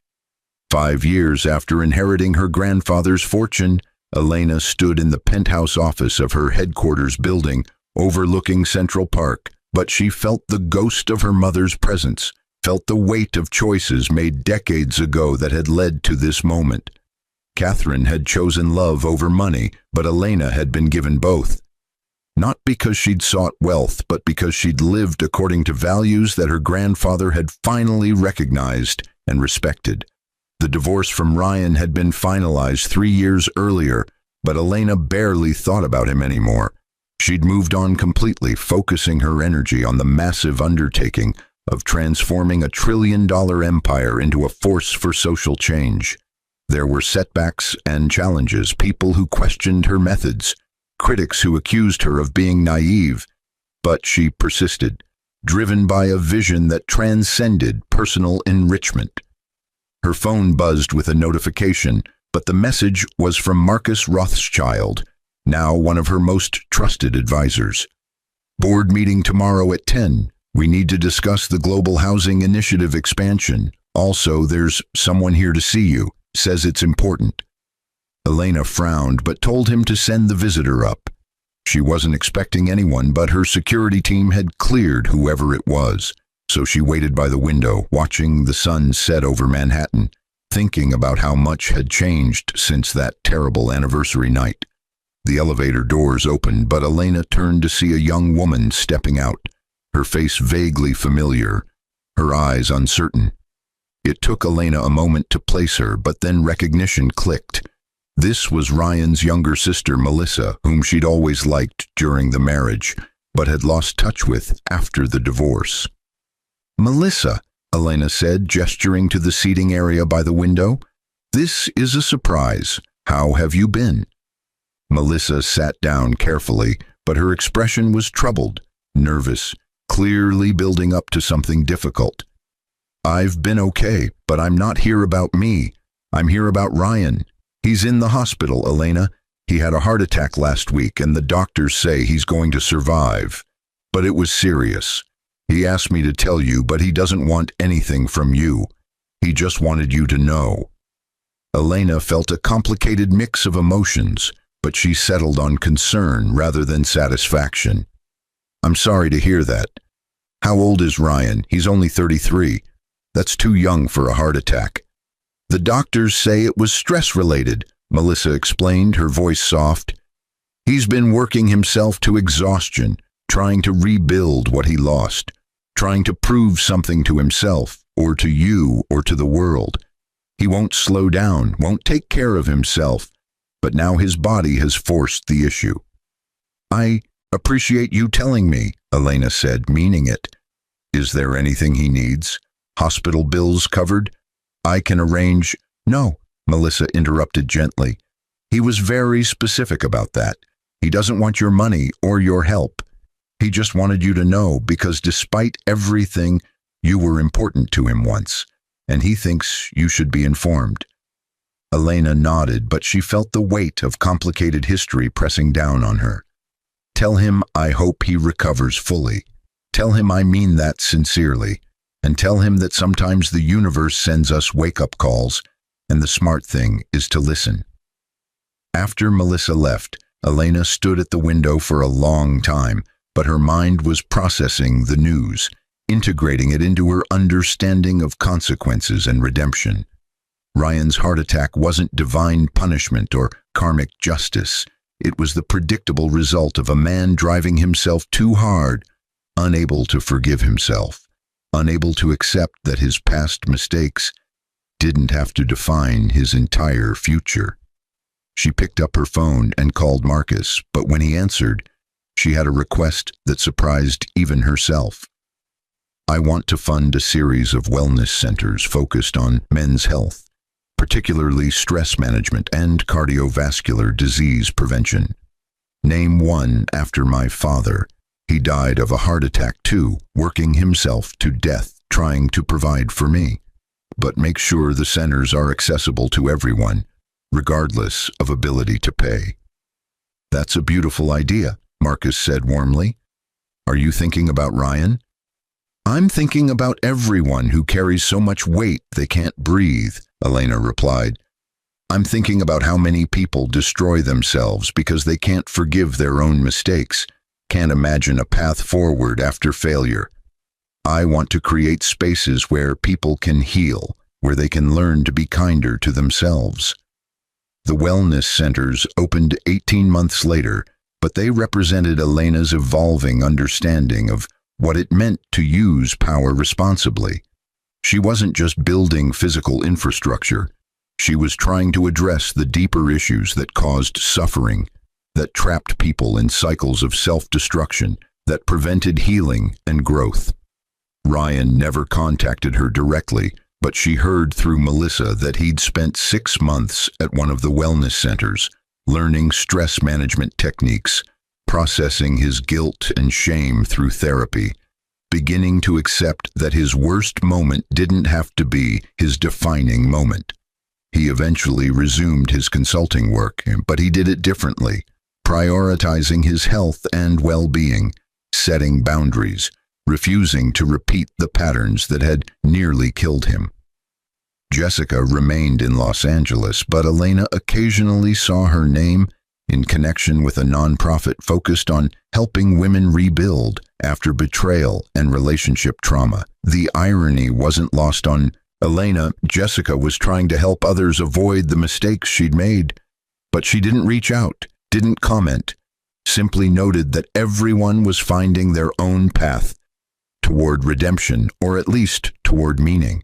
5 years after inheriting her grandfather's fortune, Elena stood in the penthouse office of her headquarters building overlooking Central Park, but she felt the ghost of her mother's presence, felt the weight of choices made decades ago that had led to this moment. Catherine had chosen love over money, but Elena had been given both. Not because she'd sought wealth, but because she'd lived according to values that her grandfather had finally recognized and respected. The divorce from Ryan had been finalized 3 years earlier, but Elena barely thought about him anymore. She'd moved on completely, focusing her energy on the massive undertaking of transforming a trillion-dollar empire into a force for social change. There were setbacks and challenges, people who questioned her methods, critics who accused her of being naive, but she persisted, driven by a vision that transcended personal enrichment. Her phone buzzed with a notification, but the message was from Marcus Rothschild, now one of her most trusted advisors. "Board meeting tomorrow at 10. We need to discuss the Global Housing Initiative expansion. Also, there's someone here to see you. Says it's important." Elena frowned, but told him to send the visitor up. She wasn't expecting anyone, but her security team had cleared whoever it was, so she waited by the window, watching the sun set over Manhattan, thinking about how much had changed since that terrible anniversary night. The elevator doors opened, but Elena turned to see a young woman stepping out, her face vaguely familiar, her eyes uncertain. It took Elena a moment to place her, but then recognition clicked. This was Ryan's younger sister, Melissa, whom she'd always liked during the marriage, but had lost touch with after the divorce. "Melissa," Elena said, gesturing to the seating area by the window. "This is a surprise. How have you been?" Melissa sat down carefully, but her expression was troubled, nervous, clearly building up to something difficult. "I've been okay, but I'm not here about me. I'm here about Ryan. He's in the hospital, Elena. He had a heart attack last week, and the doctors say he's going to survive. But it was serious. He asked me to tell you, but he doesn't want anything from you. He just wanted you to know." Elena felt a complicated mix of emotions, but she settled on concern rather than satisfaction. "I'm sorry to hear that. How old is Ryan? He's only 33. That's too young for a heart attack." "The doctors say it was stress-related," Melissa explained, her voice soft. "He's been working himself to exhaustion, trying to rebuild what he lost, trying to prove something to himself, or to you, or to the world. He won't slow down, won't take care of himself, but now his body has forced the issue." "I appreciate you telling me," Elena said, meaning it. "Is there anything he needs? Hospital bills covered? I can arrange—" "No," Melissa interrupted gently. "He was very specific about that. He doesn't want your money or your help. He just wanted you to know, because despite everything, you were important to him once, and he thinks you should be informed." Elena nodded, but she felt the weight of complicated history pressing down on her. "Tell him I hope he recovers fully. Tell him I mean that sincerely. And tell him that sometimes the universe sends us wake-up calls, and the smart thing is to listen." After Melissa left, Elena stood at the window for a long time, but her mind was processing the news, integrating it into her understanding of consequences and redemption. Ryan's heart attack wasn't divine punishment or karmic justice. It was the predictable result of a man driving himself too hard, unable to forgive himself, unable to accept that his past mistakes didn't have to define his entire future. She picked up her phone and called Marcus, but when he answered, she had a request that surprised even herself. "I want to fund a series of wellness centers focused on men's health, particularly stress management and cardiovascular disease prevention. Name one after my father. He died of a heart attack too, working himself to death trying to provide for me. But make sure the centers are accessible to everyone, regardless of ability to pay." "That's a beautiful idea," Marcus said warmly. "Are you thinking about Ryan?" "I'm thinking about everyone who carries so much weight they can't breathe," Elena replied. "I'm thinking about how many people destroy themselves because they can't forgive their own mistakes, can't imagine a path forward after failure. I want to create spaces where people can heal, where they can learn to be kinder to themselves. The wellness centers opened 18 months later, but they represented Elena's evolving understanding of what it meant to use power responsibly. She wasn't just building physical infrastructure. She was trying to address the deeper issues that caused suffering, that trapped people in cycles of self-destruction, that prevented healing and growth. Ryan never contacted her directly, but she heard through Melissa that he'd spent 6 months at one of the wellness centers, learning stress management techniques, processing his guilt and shame through therapy, beginning to accept that his worst moment didn't have to be his defining moment. He eventually resumed his consulting work, but he did it differently, prioritizing his health and well-being, setting boundaries, refusing to repeat the patterns that had nearly killed him. Jessica remained in Los Angeles, but Elena occasionally saw her name in connection with a nonprofit focused on helping women rebuild after betrayal and relationship trauma. The irony wasn't lost on Elena. Jessica was trying to help others avoid the mistakes she'd made, but she didn't reach out, didn't comment, simply noted that everyone was finding their own path toward redemption, or at least toward meaning.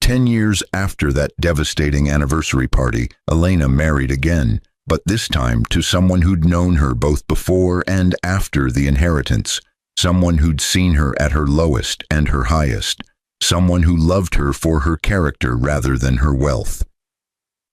10 years after that devastating anniversary party, Elena married again, but this time to someone who'd known her both before and after the inheritance, someone who'd seen her at her lowest and her highest, someone who loved her for her character rather than her wealth.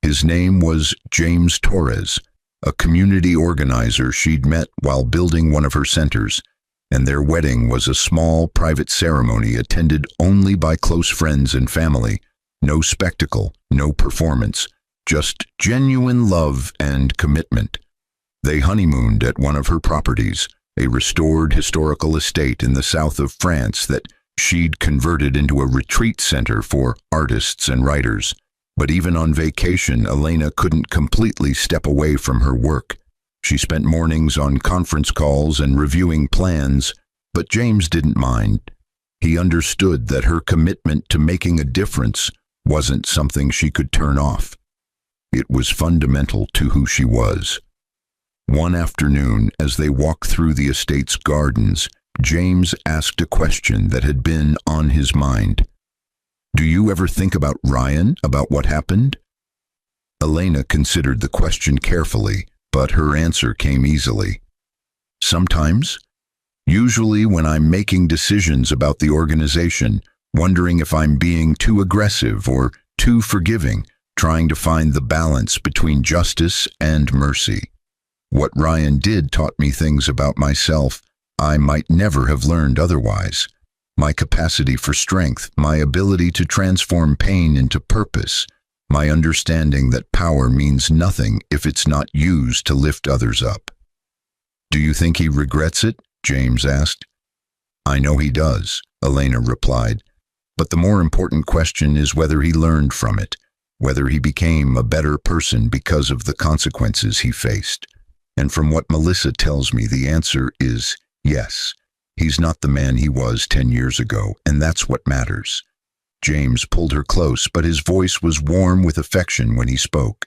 His name was James Torres, a community organizer she'd met while building one of her centers, and their wedding was a small private ceremony attended only by close friends and family. No spectacle, no performance, just genuine love and commitment. They honeymooned at one of her properties, a restored historical estate in the south of France that she'd converted into a retreat center for artists and writers. But even on vacation, Elena couldn't completely step away from her work. She spent mornings on conference calls and reviewing plans, but James didn't mind. He understood that her commitment to making a difference wasn't something she could turn off. It was fundamental to who she was. One afternoon, as they walked through the estate's gardens, James asked a question that had been on his mind. "Do you ever think about Ryan, about what happened?" Elena considered the question carefully, but her answer came easily. "Sometimes. Usually when I'm making decisions about the organization, wondering if I'm being too aggressive or too forgiving, trying to find the balance between justice and mercy. What Ryan did taught me things about myself I might never have learned otherwise. My capacity for strength, my ability to transform pain into purpose, my understanding that power means nothing if it's not used to lift others up." "Do you think he regrets it?" James asked. "I know he does," Elena replied. "But the more important question is whether he learned from it, whether he became a better person because of the consequences he faced. And from what Melissa tells me, the answer is yes. He's not the man he was 10 years ago, and that's what matters." James pulled her close, but his voice was warm with affection when he spoke.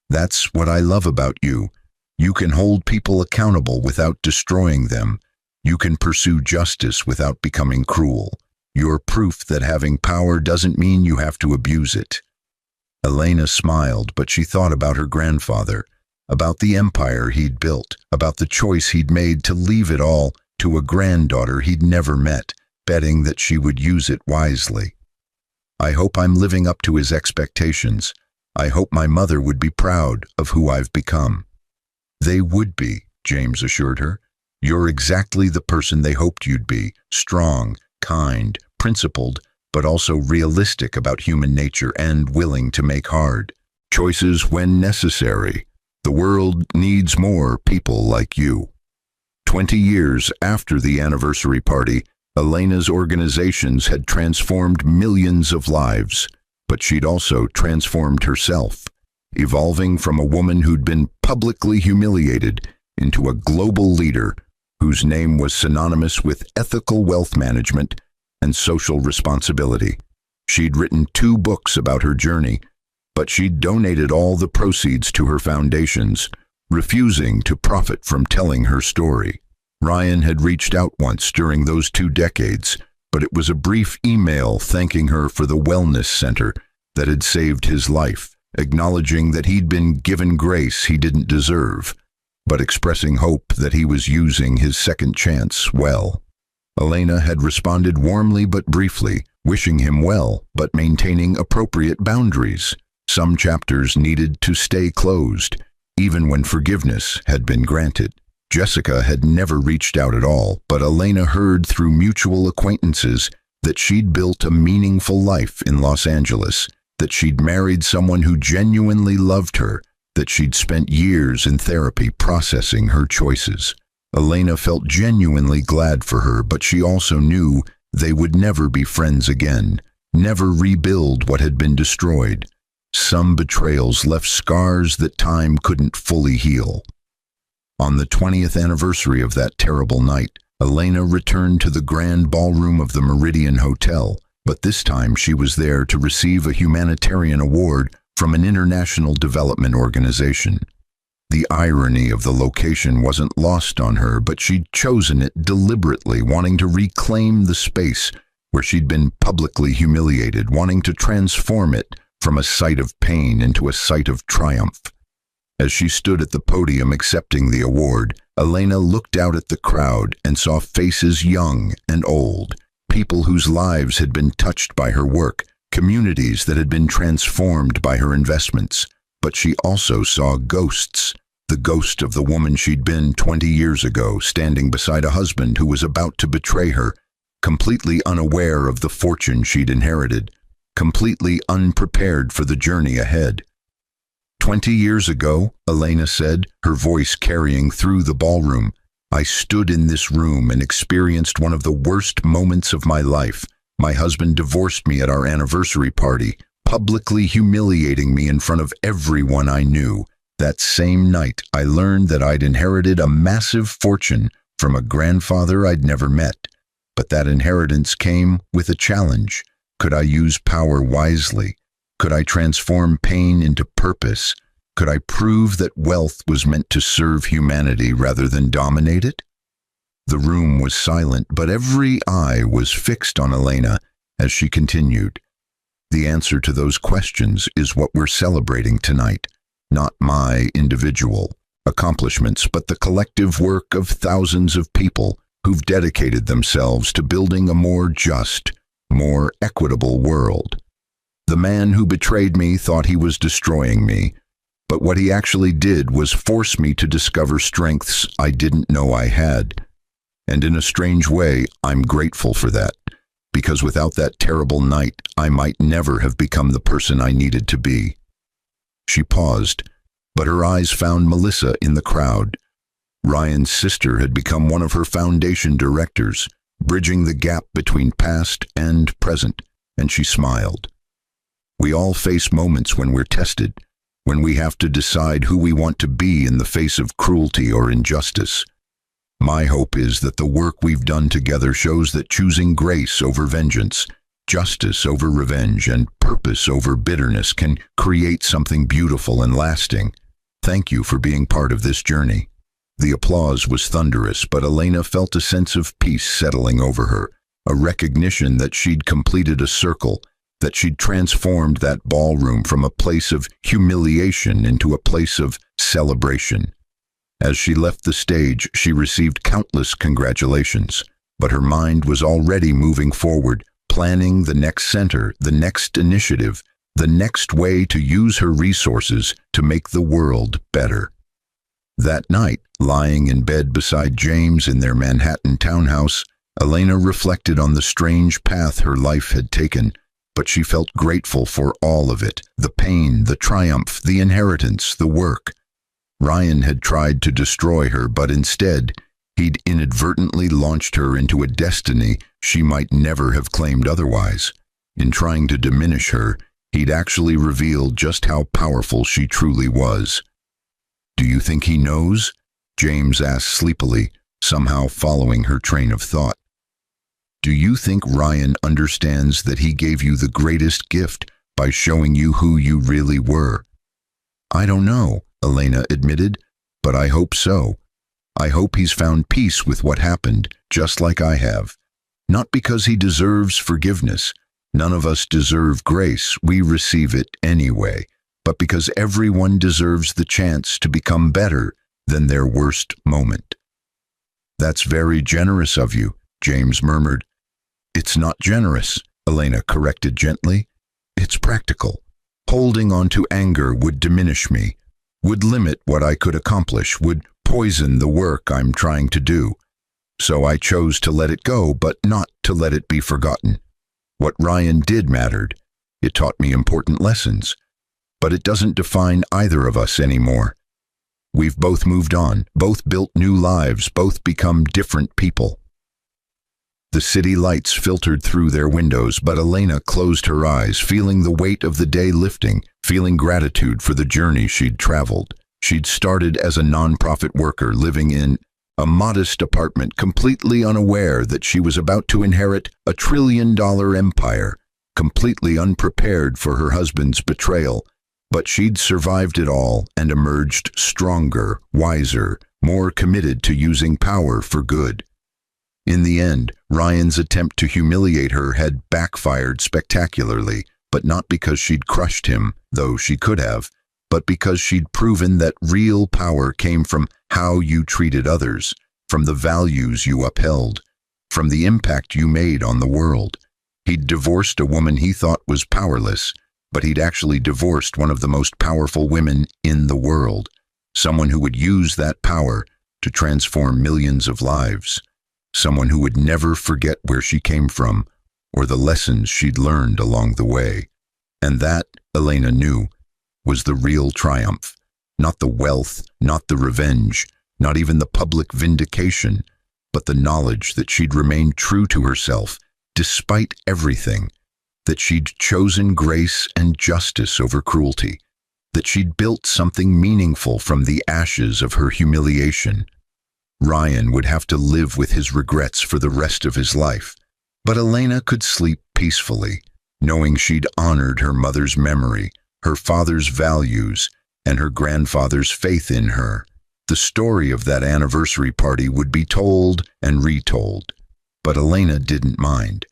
"That's what I love about you. You can hold people accountable without destroying them. You can pursue justice without becoming cruel. You're proof that having power doesn't mean you have to abuse it." Elena smiled, but she thought about her grandfather, about the empire he'd built, about the choice he'd made to leave it all to a granddaughter he'd never met, betting that she would use it wisely. "I hope I'm living up to his expectations. I hope my mother would be proud of who I've become." "They would be," James assured her. "You're exactly the person they hoped you'd be, strong, kind, principled, but also realistic about human nature and willing to make hard choices when necessary. The world needs more people like you." 20 years after the anniversary party, Elena's organizations had transformed millions of lives, but she'd also transformed herself, evolving from a woman who'd been publicly humiliated into a global leader whose name was synonymous with ethical wealth management and social responsibility. She'd written 2 books about her journey, but she'd donated all the proceeds to her foundations, refusing to profit from telling her story. Ryan had reached out once during those 2 decades, but it was a brief email thanking her for the wellness center that had saved his life, acknowledging that he'd been given grace he didn't deserve, but expressing hope that he was using his second chance well. Elena had responded warmly but briefly, wishing him well, but maintaining appropriate boundaries. Some chapters needed to stay closed, even when forgiveness had been granted. Jessica had never reached out at all, but Elena heard through mutual acquaintances that she'd built a meaningful life in Los Angeles, that she'd married someone who genuinely loved her, that she'd spent years in therapy processing her choices. Elena felt genuinely glad for her, but she also knew they would never be friends again, never rebuild what had been destroyed. Some betrayals left scars that time couldn't fully heal. On the 20th anniversary of that terrible night, Elena returned to the grand ballroom of the Meridian Hotel, but this time she was there to receive a humanitarian award from an international development organization. The irony of the location wasn't lost on her, but she'd chosen it deliberately, wanting to reclaim the space where she'd been publicly humiliated, wanting to transform it from a site of pain into a site of triumph. As she stood at the podium accepting the award, Elena looked out at the crowd and saw faces young and old, people whose lives had been touched by her work, communities that had been transformed by her investments. But she also saw ghosts, the ghost of the woman she'd been 20 years ago, standing beside a husband who was about to betray her, completely unaware of the fortune she'd inherited, completely unprepared for the journey ahead. 20 years ago, Elena said, her voice carrying through the ballroom, I stood in this room and experienced one of the worst moments of my life. My husband divorced me at our anniversary party, publicly humiliating me in front of everyone I knew. That same night, I learned that I'd inherited a massive fortune from a grandfather I'd never met. But that inheritance came with a challenge. Could I use power wisely? Could I transform pain into purpose? Could I prove that wealth was meant to serve humanity rather than dominate it? The room was silent, but every eye was fixed on Elena as she continued. The answer to those questions is what we're celebrating tonight. Not my individual accomplishments, but the collective work of thousands of people who've dedicated themselves to building a more just, more equitable world. The man who betrayed me thought he was destroying me, but what he actually did was force me to discover strengths I didn't know I had. And in a strange way, I'm grateful for that, because without that terrible night, I might never have become the person I needed to be. She paused, but her eyes found Melissa in the crowd. Ryan's sister had become one of her foundation directors, bridging the gap between past and present, and she smiled. We all face moments when we're tested, when we have to decide who we want to be in the face of cruelty or injustice. My hope is that the work we've done together shows that choosing grace over vengeance, justice over revenge, and purpose over bitterness can create something beautiful and lasting. Thank you for being part of this journey. The applause was thunderous, but Elena felt a sense of peace settling over her, a recognition that she'd completed a circle, that she'd transformed that ballroom from a place of humiliation into a place of celebration. As she left the stage, she received countless congratulations, but her mind was already moving forward, planning the next center, the next initiative, the next way to use her resources to make the world better. That night, lying in bed beside James in their Manhattan townhouse, Elena reflected on the strange path her life had taken, but she felt grateful for all of it, the pain, the triumph, the inheritance, the work. Ryan had tried to destroy her, but instead, he'd inadvertently launched her into a destiny she might never have claimed otherwise. In trying to diminish her, he'd actually revealed just how powerful she truly was. Do you think he knows? James asked sleepily, somehow following her train of thought. Do you think Ryan understands that he gave you the greatest gift by showing you who you really were? I don't know, Elena admitted, but I hope so. I hope he's found peace with what happened, just like I have. Not because he deserves forgiveness. None of us deserve grace, we receive it anyway, but because everyone deserves the chance to become better than their worst moment. That's very generous of you, James murmured. It's not generous, Elena corrected gently. It's practical. Holding on to anger would diminish me, would limit what I could accomplish, would poison the work I'm trying to do. So I chose to let it go, but not to let it be forgotten. What Ryan did mattered. It taught me important lessons. But it doesn't define either of us anymore. We've both moved on, both built new lives, both become different people. The city lights filtered through their windows, but Elena closed her eyes, feeling the weight of the day lifting, feeling gratitude for the journey she'd traveled. She'd started as a nonprofit worker living in a modest apartment, completely unaware that she was about to inherit a trillion-dollar empire, completely unprepared for her husband's betrayal. But she'd survived it all and emerged stronger, wiser, more committed to using power for good. In the end, Ryan's attempt to humiliate her had backfired spectacularly, but not because she'd crushed him, though she could have, but because she'd proven that real power came from how you treated others, from the values you upheld, from the impact you made on the world. He'd divorced a woman he thought was powerless, but he'd actually divorced one of the most powerful women in the world, someone who would use that power to transform millions of lives, someone who would never forget where she came from or the lessons she'd learned along the way. And that, Elena knew, was the real triumph. Not the wealth, not the revenge, not even the public vindication, but the knowledge that she'd remained true to herself, despite everything, that she'd chosen grace and justice over cruelty, that she'd built something meaningful from the ashes of her humiliation. Ryan would have to live with his regrets for the rest of his life, but Elena could sleep peacefully, knowing she'd honored her mother's memory, her father's values, and her grandfather's faith in her. The story of that anniversary party would be told and retold, but Elena didn't mind.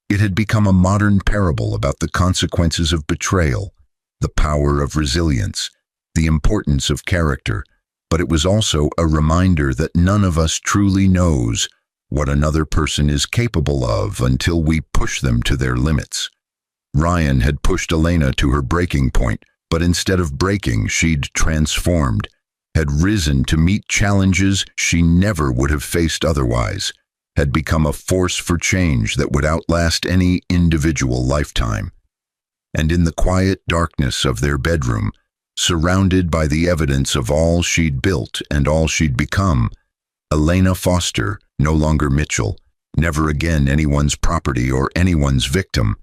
It had become a modern parable about the consequences of betrayal, the power of resilience, the importance of character, but it was also a reminder that none of us truly knows what another person is capable of until we push them to their limits. Ryan had pushed Elena to her breaking point, but instead of breaking, she'd transformed, had risen to meet challenges she never would have faced otherwise, had become a force for change that would outlast any individual lifetime. And in the quiet darkness of their bedroom, surrounded by the evidence of all she'd built and all she'd become, Elena Foster, no longer Mitchell, never again anyone's property or anyone's victim,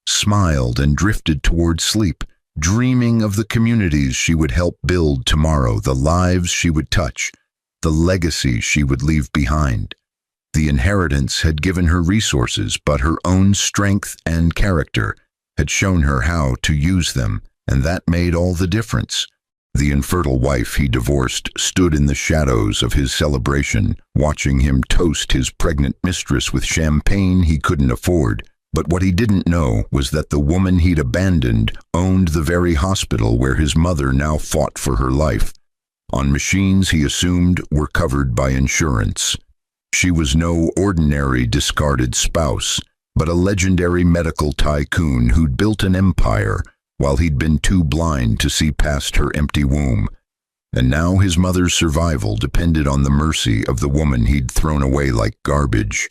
smiled and drifted toward sleep, dreaming of the communities she would help build tomorrow, the lives she would touch, the legacy she would leave behind. The inheritance had given her resources, but her own strength and character had shown her how to use them, and that made all the difference. The infertile wife he divorced stood in the shadows of his celebration, watching him toast his pregnant mistress with champagne he couldn't afford. But what he didn't know was that the woman he'd abandoned owned the very hospital where his mother now fought for her life, on machines he assumed were covered by insurance. She was no ordinary discarded spouse, but a legendary medical tycoon who'd built an empire while he'd been too blind to see past her empty womb. And now his mother's survival depended on the mercy of the woman he'd thrown away like garbage.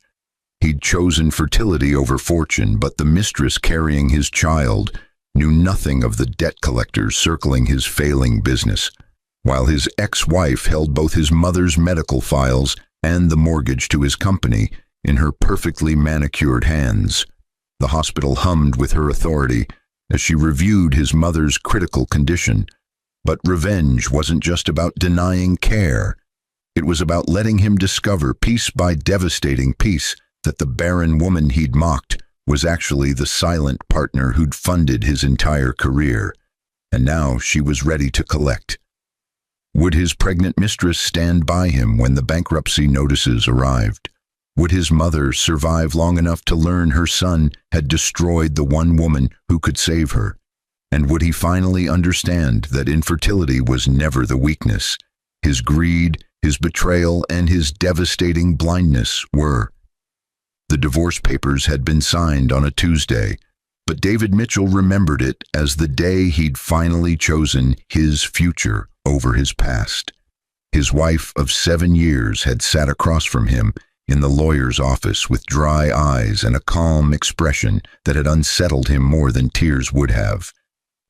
He'd chosen fertility over fortune, but the mistress carrying his child knew nothing of the debt collectors circling his failing business, while his ex-wife held both his mother's medical files and the mortgage to his company in her perfectly manicured hands. The hospital hummed with her authority as she reviewed his mother's critical condition. But revenge wasn't just about denying care. It was about letting him discover, piece by devastating piece, that the barren woman he'd mocked was actually the silent partner who'd funded his entire career. And now she was ready to collect. Would his pregnant mistress stand by him when the bankruptcy notices arrived? Would his mother survive long enough to learn her son had destroyed the one woman who could save her? And would he finally understand that infertility was never the weakness? His greed, his betrayal, and his devastating blindness were. The divorce papers had been signed on a Tuesday, but David Mitchell remembered it as the day he'd finally chosen his future over his past. His wife of 7 years had sat across from him in the lawyer's office with dry eyes and a calm expression that had unsettled him more than tears would have.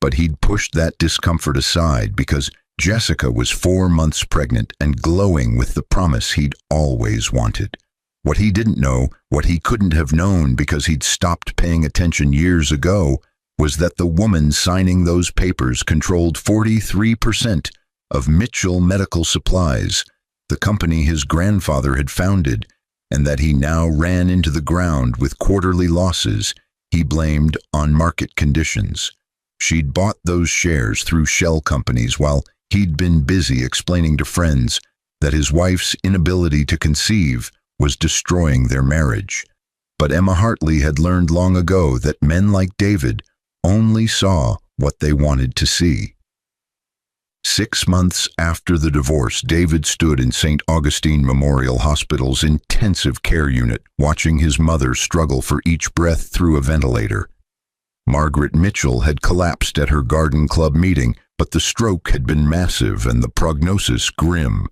But he'd pushed that discomfort aside because Jessica was 4 months pregnant and glowing with the promise he'd always wanted. What he didn't know, what he couldn't have known because he'd stopped paying attention years ago, was that the woman signing those papers controlled 43% of Mitchell Medical Supplies, the company his grandfather had founded, and that he now ran into the ground with quarterly losses he blamed on market conditions. She'd bought those shares through shell companies while he'd been busy explaining to friends that his wife's inability to conceive was destroying their marriage. But Emma Hartley had learned long ago that men like David only saw what they wanted to see. 6 months after the divorce, David stood in St. Augustine Memorial Hospital's intensive care unit, watching his mother struggle for each breath through a ventilator. Margaret Mitchell had collapsed at her garden club meeting, but the stroke had been massive and the prognosis grim.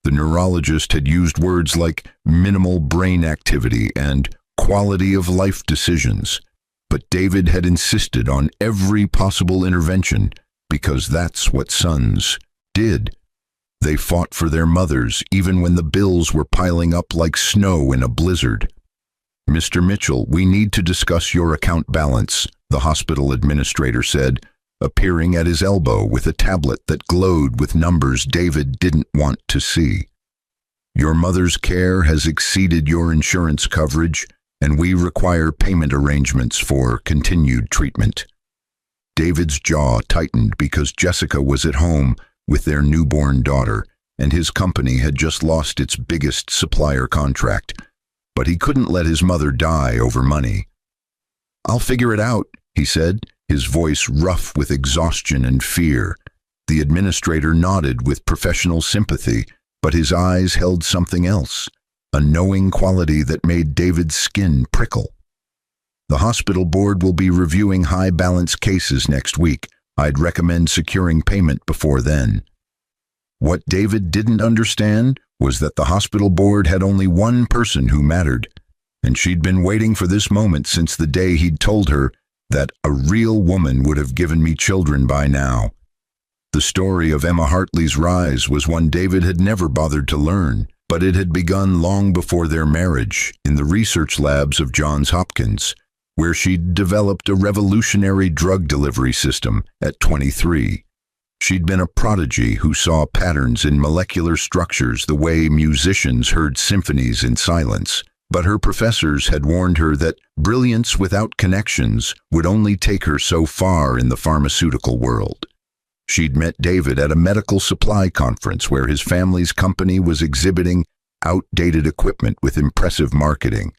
The neurologist had used words like minimal brain activity and quality of life decisions, but David had insisted on every possible intervention because that's what sons did. They fought for their mothers even when the bills were piling up like snow in a blizzard. "Mr. Mitchell, we need to discuss your account balance," the hospital administrator said, appearing at his elbow with a tablet that glowed with numbers David didn't want to see. "Your mother's care has exceeded your insurance coverage, and we require payment arrangements for continued treatment." David's jaw tightened because Jessica was at home with their newborn daughter, and his company had just lost its biggest supplier contract. But he couldn't let his mother die over money. "I'll figure it out," he said, his voice rough with exhaustion and fear. The administrator nodded with professional sympathy, but his eyes held something else, a knowing quality that made David's skin prickle. "The hospital board will be reviewing high-balance cases next week. I'd recommend securing payment before then." What David didn't understand was that the hospital board had only one person who mattered, and she'd been waiting for this moment since the day he'd told her that a real woman would have given me children by now. The story of Emma Hartley's rise was one David had never bothered to learn, but it had begun long before their marriage in the research labs of Johns Hopkins, where she'd developed a revolutionary drug delivery system at 23. She'd been a prodigy who saw patterns in molecular structures the way musicians heard symphonies in silence. But her professors had warned her that brilliance without connections would only take her so far in the pharmaceutical world. She'd met David at a medical supply conference where his family's company was exhibiting outdated equipment with impressive marketing.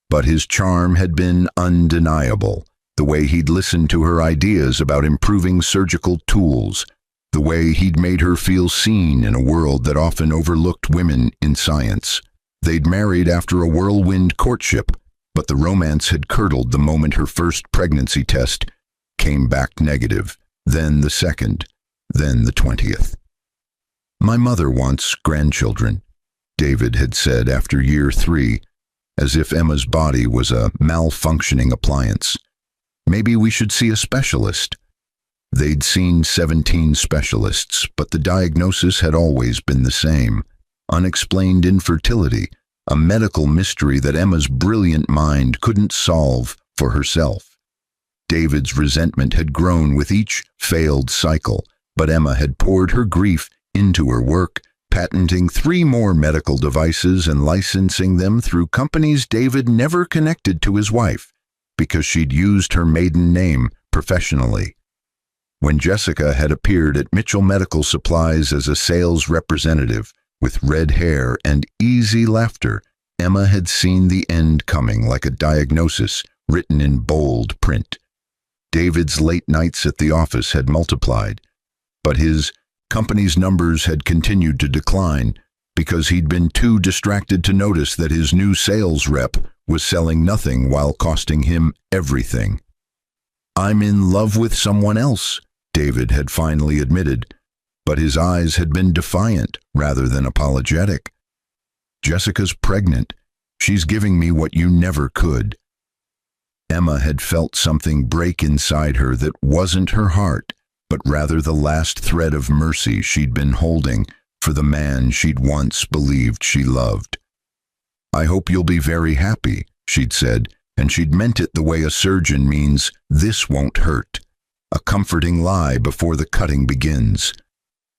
But his charm had been undeniable, the way he'd listened to her ideas about improving surgical tools, the way he'd made her feel seen in a world that often overlooked women in science. They'd married after a whirlwind courtship, but the romance had curdled the moment her first pregnancy test came back negative, then the second, then the 20th. "My mother wants grandchildren," David had said after year 3, as if Emma's body was a malfunctioning appliance. "Maybe we should see a specialist." They'd seen 17 specialists, but the diagnosis had always been the same: unexplained infertility, a medical mystery that Emma's brilliant mind couldn't solve for herself. David's resentment had grown with each failed cycle, but Emma had poured her grief into her work, patenting 3 more medical devices and licensing them through companies David never connected to his wife because she'd used her maiden name professionally. When Jessica had appeared at Mitchell Medical Supplies as a sales representative with red hair and easy laughter, Emma had seen the end coming like a diagnosis written in bold print. David's late nights at the office had multiplied, but his company's numbers had continued to decline because he'd been too distracted to notice that his new sales rep was selling nothing while costing him everything. "I'm in love with someone else," David had finally admitted, but his eyes had been defiant rather than apologetic. "Jessica's pregnant. She's giving me what you never could." Emma had felt something break inside her that wasn't her heart, but rather the last thread of mercy she'd been holding for the man she'd once believed she loved. "I hope you'll be very happy," she'd said, and she'd meant it the way a surgeon means, "This won't hurt." A comforting lie before the cutting begins.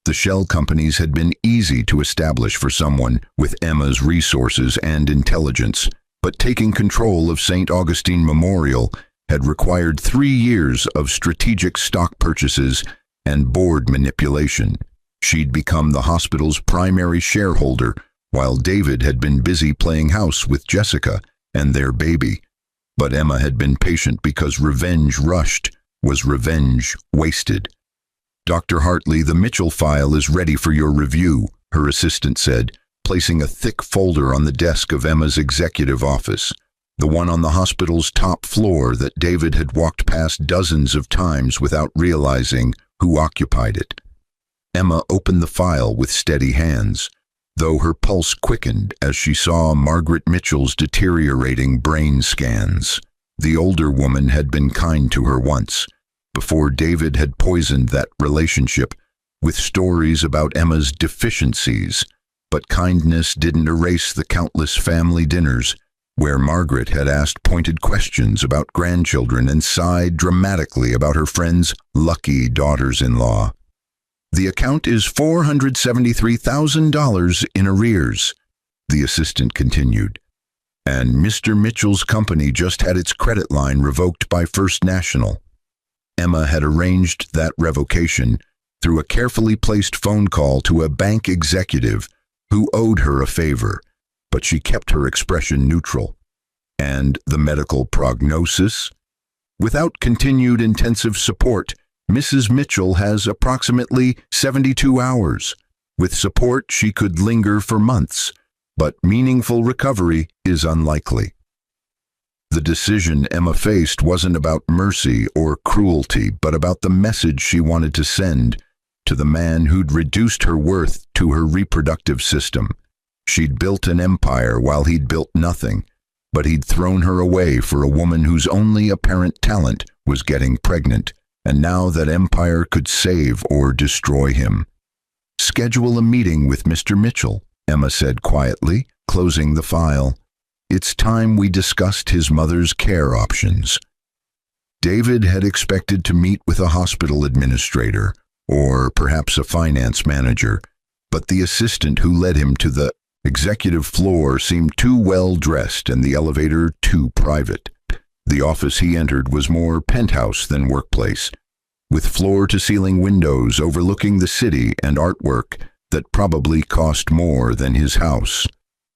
The shell companies had been easy to establish for someone with Emma's resources and intelligence, but taking control of St. Augustine Memorial had required 3 years of strategic stock purchases and board manipulation. She'd become the hospital's primary shareholder, while David had been busy playing house with Jessica and their baby. But Emma had been patient because revenge rushed was revenge wasted. "Dr. Hartley, the Mitchell file is ready for your review," her assistant said, placing a thick folder on the desk of Emma's executive office, the one on the hospital's top floor that David had walked past dozens of times without realizing who occupied it. Emma opened the file with steady hands, though her pulse quickened as she saw Margaret Mitchell's deteriorating brain scans. The older woman had been kind to her once, before David had poisoned that relationship with stories about Emma's deficiencies, but kindness didn't erase the countless family dinners where Margaret had asked pointed questions about grandchildren and sighed dramatically about her friend's lucky daughters-in-law. "The account is $473,000 in arrears," the assistant continued, "and Mr. Mitchell's company just had its credit line revoked by First National." Emma had arranged that revocation through a carefully placed phone call to a bank executive who owed her a favor, but she kept her expression neutral. "And the medical prognosis? Without continued intensive support, Mrs. Mitchell has approximately 72 hours. With support, she could linger for months, but meaningful recovery is unlikely." The decision Emma faced wasn't about mercy or cruelty, but about the message she wanted to send to the man who'd reduced her worth to her reproductive system. She'd built an empire while he'd built nothing, but he'd thrown her away for a woman whose only apparent talent was getting pregnant, and now that empire could save or destroy him. "Schedule a meeting with Mr. Mitchell," Emma said quietly, closing the file. "It's time we discussed his mother's care options." David had expected to meet with a hospital administrator, or perhaps a finance manager, but the assistant who led him to the executive floor seemed too well dressed and the elevator too private. The office he entered was more penthouse than workplace, with floor-to-ceiling windows overlooking the city and artwork that probably cost more than his house.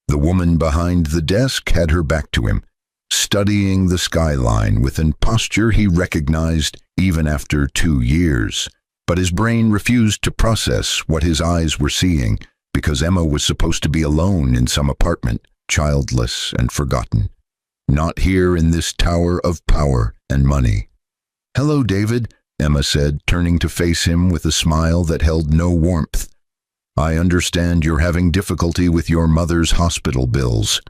The woman behind the desk had her back to him, studying the skyline with a posture he recognized even after 2 years. But his brain refused to process what his eyes were seeing because Emma was supposed to be alone in some apartment, childless and forgotten. Not here in this tower of power and money. "Hello, David," Emma said, turning to face him with a smile that held no warmth. "I understand you're having difficulty with your mother's hospital bills."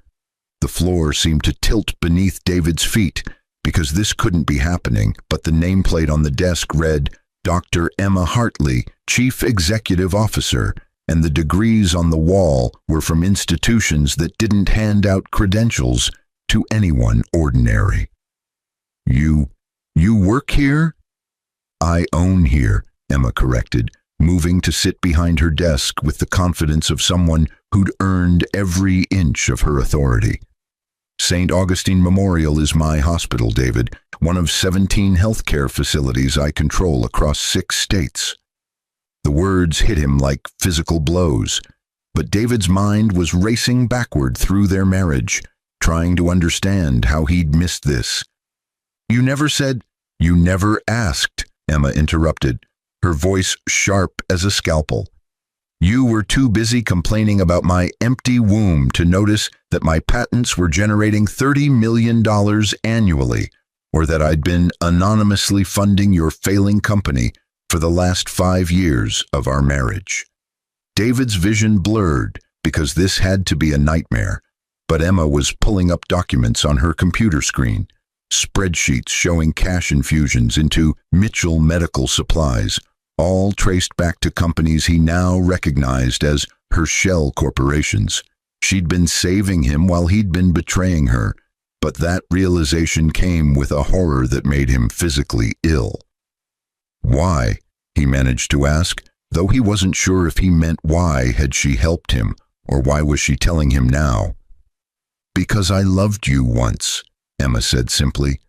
The floor seemed to tilt beneath David's feet because this couldn't be happening, but the nameplate on the desk read, "Dr. Emma Hartley, Chief Executive Officer," and the degrees on the wall were from institutions that didn't hand out credentials to anyone ordinary. You work here?" "I own here," Emma corrected, moving to sit behind her desk with the confidence of someone who'd earned every inch of her authority. St. Augustine Memorial is my hospital, David, one of 17 healthcare facilities I control across 6 states. The words hit him like physical blows, but David's mind was racing backward through their marriage, trying to understand how he'd missed this. "You never said—" "You never asked," Emma interrupted, her voice sharp as a scalpel. "You were too busy complaining about my empty womb to notice that my patents were generating $30 million annually, or that I'd been anonymously funding your failing company for the last 5 years of our marriage." David's vision blurred because this had to be a nightmare, but Emma was pulling up documents on her computer screen, spreadsheets showing cash infusions into Mitchell Medical Supplies, all traced back to companies he now recognized as her shell corporations. She'd been saving him while he'd been betraying her, but that realization came with a horror that made him physically ill. "Why?" he managed to ask, though he wasn't sure if he meant why had she helped him, or why was she telling him now. "Because I loved you once," Emma said simply,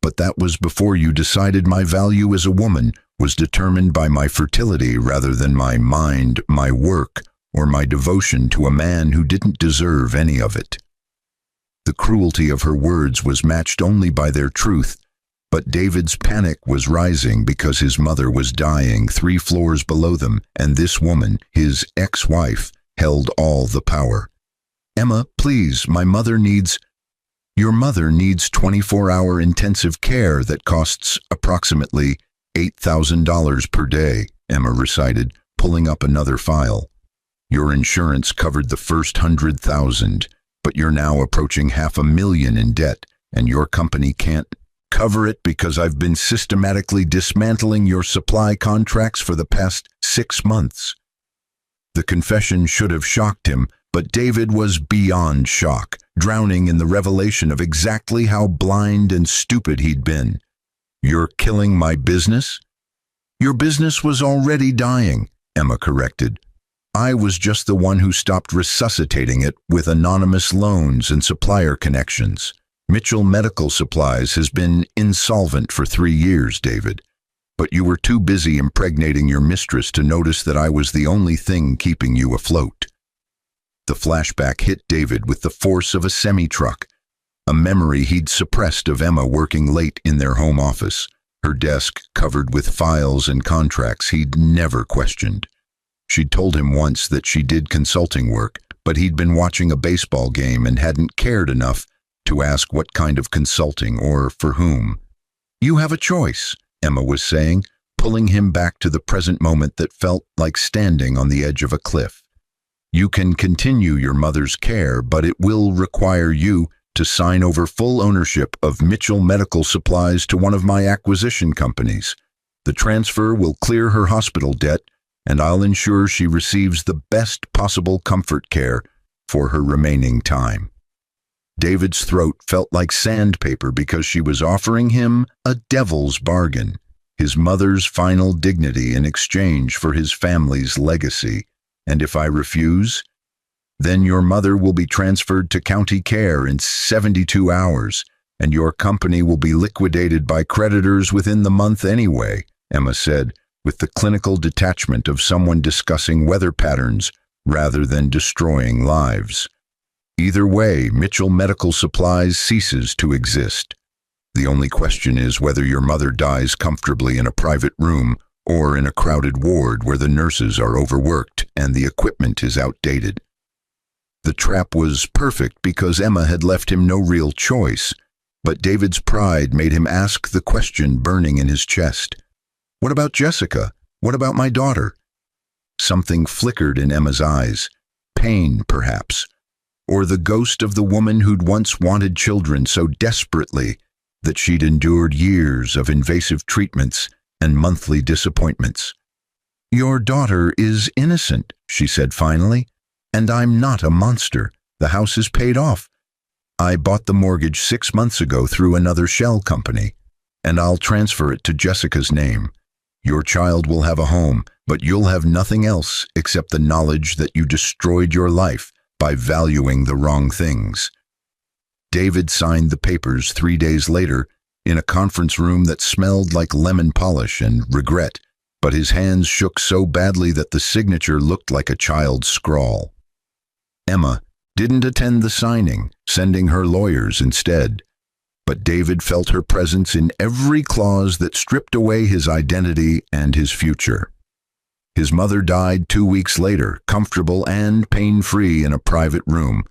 "but that was before you decided my value as a woman was determined by my fertility rather than my mind, my work, or my devotion to a man who didn't deserve any of it." The cruelty of her words was matched only by their truth, but David's panic was rising because his mother was dying 3 floors below them, and this woman, his ex-wife, held all the power. "Emma, please, my mother needs—" "Your mother needs 24-hour intensive care that costs approximately $8,000 per day," Emma recited, pulling up another file. "Your insurance covered the first 100,000, but you're now approaching $500,000 in debt, and your company can't cover it because I've been systematically dismantling your supply contracts for the past 6 months." The confession should have shocked him, but David was beyond shock, drowning in the revelation of exactly how blind and stupid he'd been. "You're killing my business?" "Your business was already dying," Emma corrected. "I was just the one who stopped resuscitating it with anonymous loans and supplier connections. Mitchell Medical Supplies has been insolvent for 3 years, David. But you were too busy impregnating your mistress to notice that I was the only thing keeping you afloat." The flashback hit David with the force of a semi-truck, a memory he'd suppressed of Emma working late in their home office, her desk covered with files and contracts he'd never questioned. She'd told him once that she did consulting work, but he'd been watching a baseball game and hadn't cared enough to ask what kind of consulting or for whom. "You have a choice," Emma was saying, pulling him back to the present moment that felt like standing on the edge of a cliff. "You can continue your mother's care, but it will require you to sign over full ownership of Mitchell Medical Supplies to one of my acquisition companies. The transfer will clear her hospital debt, and I'll ensure she receives the best possible comfort care for her remaining time." David's throat felt like sandpaper because she was offering him a devil's bargain, his mother's final dignity in exchange for his family's legacy. "And if I refuse? Then your mother will be transferred to county care in 72 hours, and your company will be liquidated by creditors within the month anyway," Emma said, with the clinical detachment of someone discussing weather patterns rather than destroying lives. "Either way, Mitchell Medical Supplies ceases to exist. The only question is whether your mother dies comfortably in a private room or in a crowded ward where the nurses are overworked and the equipment is outdated." The trap was perfect because Emma had left him no real choice, but David's pride made him ask the question burning in his chest. "What about Jessica? What about my daughter?" Something flickered in Emma's eyes. Pain, perhaps, or the ghost of the woman who'd once wanted children so desperately that she'd endured years of invasive treatments and monthly disappointments. "Your daughter is innocent," she said finally, "and I'm not a monster. The house is paid off. I bought the mortgage 6 months ago through another shell company, and I'll transfer it to Jessica's name. Your child will have a home, but you'll have nothing else except the knowledge that you destroyed your life by valuing the wrong things. David signed the papers 3 days later in a conference room that smelled like lemon polish and regret, but his hands shook so badly that the signature looked like a child's scrawl. Emma didn't attend the signing, sending her lawyers instead, but David felt her presence in every clause that stripped away his identity and his future. His mother died 2 weeks later, comfortable and pain-free in a private room,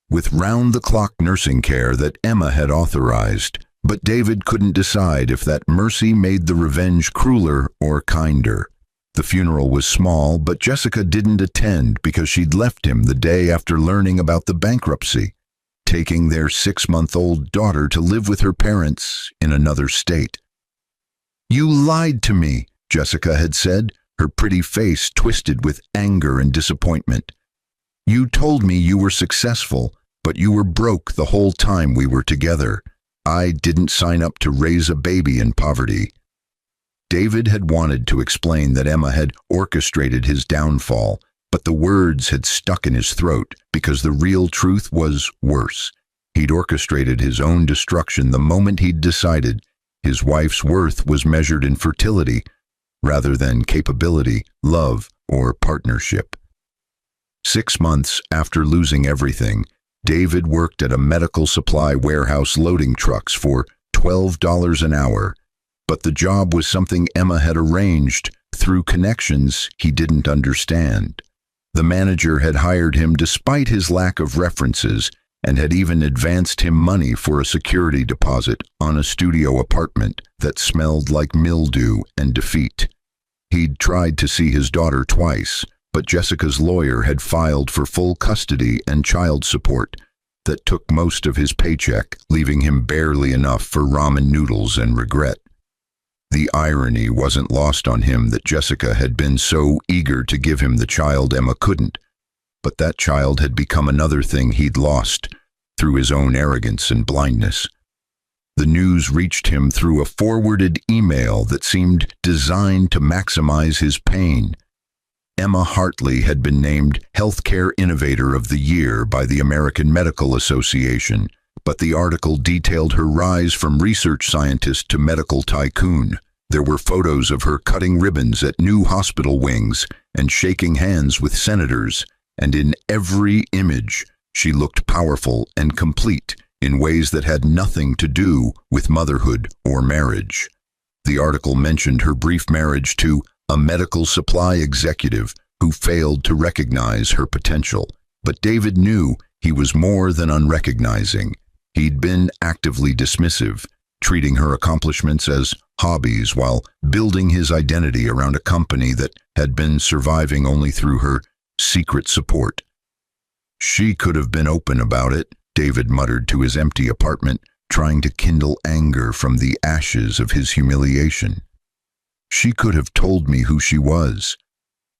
with round-the-clock nursing care that Emma had authorized. But David couldn't decide if that mercy made the revenge crueler or kinder. The funeral was small, but Jessica didn't attend because she'd left him the day after learning about the bankruptcy, taking their 6-month-old daughter to live with her parents in another state. "You lied to me," Jessica had said, her pretty face twisted with anger and disappointment. "You told me you were successful, but you were broke the whole time we were together. I didn't sign up to raise a baby in poverty." David had wanted to explain that Emma had orchestrated his downfall, but the words had stuck in his throat because the real truth was worse. He'd orchestrated his own destruction the moment he'd decided his wife's worth was measured in fertility rather than capability, love, or partnership. 6 months after losing everything, David worked at a medical supply warehouse loading trucks for $12 an hour, but the job was something Emma had arranged through connections he didn't understand. The manager had hired him despite his lack of references and had even advanced him money for a security deposit on a studio apartment that smelled like mildew and defeat. He'd tried to see his daughter twice, but Jessica's lawyer had filed for full custody and child support that took most of his paycheck, leaving him barely enough for ramen noodles and regret. The irony wasn't lost on him that Jessica had been so eager to give him the child Emma couldn't, but that child had become another thing he'd lost through his own arrogance and blindness. The news reached him through a forwarded email that seemed designed to maximize his pain. Emma Heartlight had been named Healthcare Innovator of the Year by the American Medical Association, but the article detailed her rise from research scientist to medical tycoon. There were photos of her cutting ribbons at new hospital wings and shaking hands with senators, and in every image she looked powerful and complete in ways that had nothing to do with motherhood or marriage. The article mentioned her brief marriage to a medical supply executive who failed to recognize her potential, but David knew he was more than unrecognizing. He'd been actively dismissive, treating her accomplishments as hobbies while building his identity around a company that had been surviving only through her secret support. "She could have been open about it," David muttered to his empty apartment, trying to kindle anger from the ashes of his humiliation. "She could have told me who she was."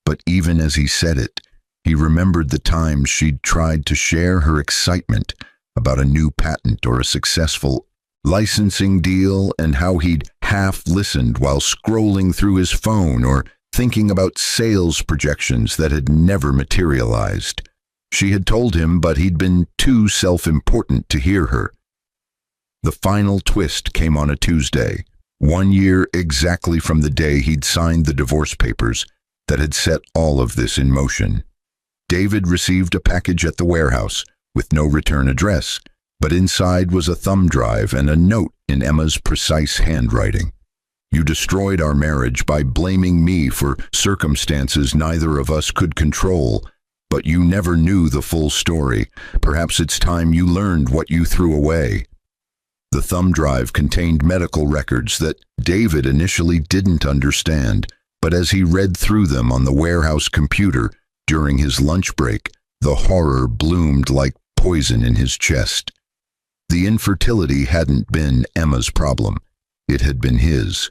But even as he said it, he remembered the times she'd tried to share her excitement about a new patent or a successful licensing deal, and how he'd half-listened while scrolling through his phone or thinking about sales projections that had never materialized. She had told him, but he'd been too self-important to hear her. The final twist came on a Tuesday, 1 year exactly from the day he'd signed the divorce papers that had set all of this in motion. David received a package at the warehouse with no return address, but inside was a thumb drive and a note in Emma's precise handwriting. "You destroyed our marriage by blaming me for circumstances neither of us could control, but you never knew the full story. Perhaps it's time you learned what you threw away." The thumb drive contained medical records that David initially didn't understand, but as he read through them on the warehouse computer during his lunch break, the horror bloomed like poison in his chest. The infertility hadn't been Emma's problem. It had been his.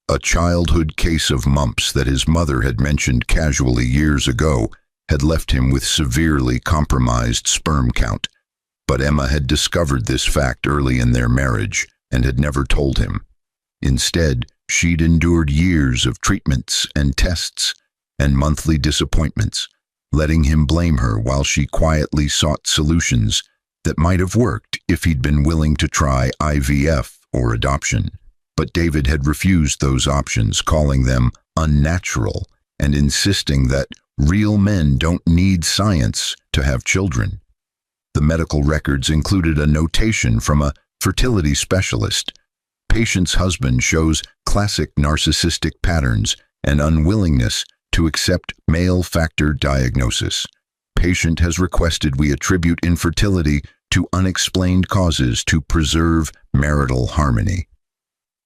A childhood case of mumps that his mother had mentioned casually years ago had left him with severely compromised sperm count. But Emma had discovered this fact early in their marriage and had never told him. Instead, she'd endured years of treatments and tests, and monthly disappointments, letting him blame her while she quietly sought solutions that might have worked if he'd been willing to try IVF or adoption. But David had refused those options, calling them unnatural and insisting that real men don't need science to have children. The medical records included a notation from a fertility specialist. Patient's husband shows classic narcissistic patterns and unwillingness to accept male factor diagnosis. Patient has requested we attribute infertility to unexplained causes to preserve marital harmony.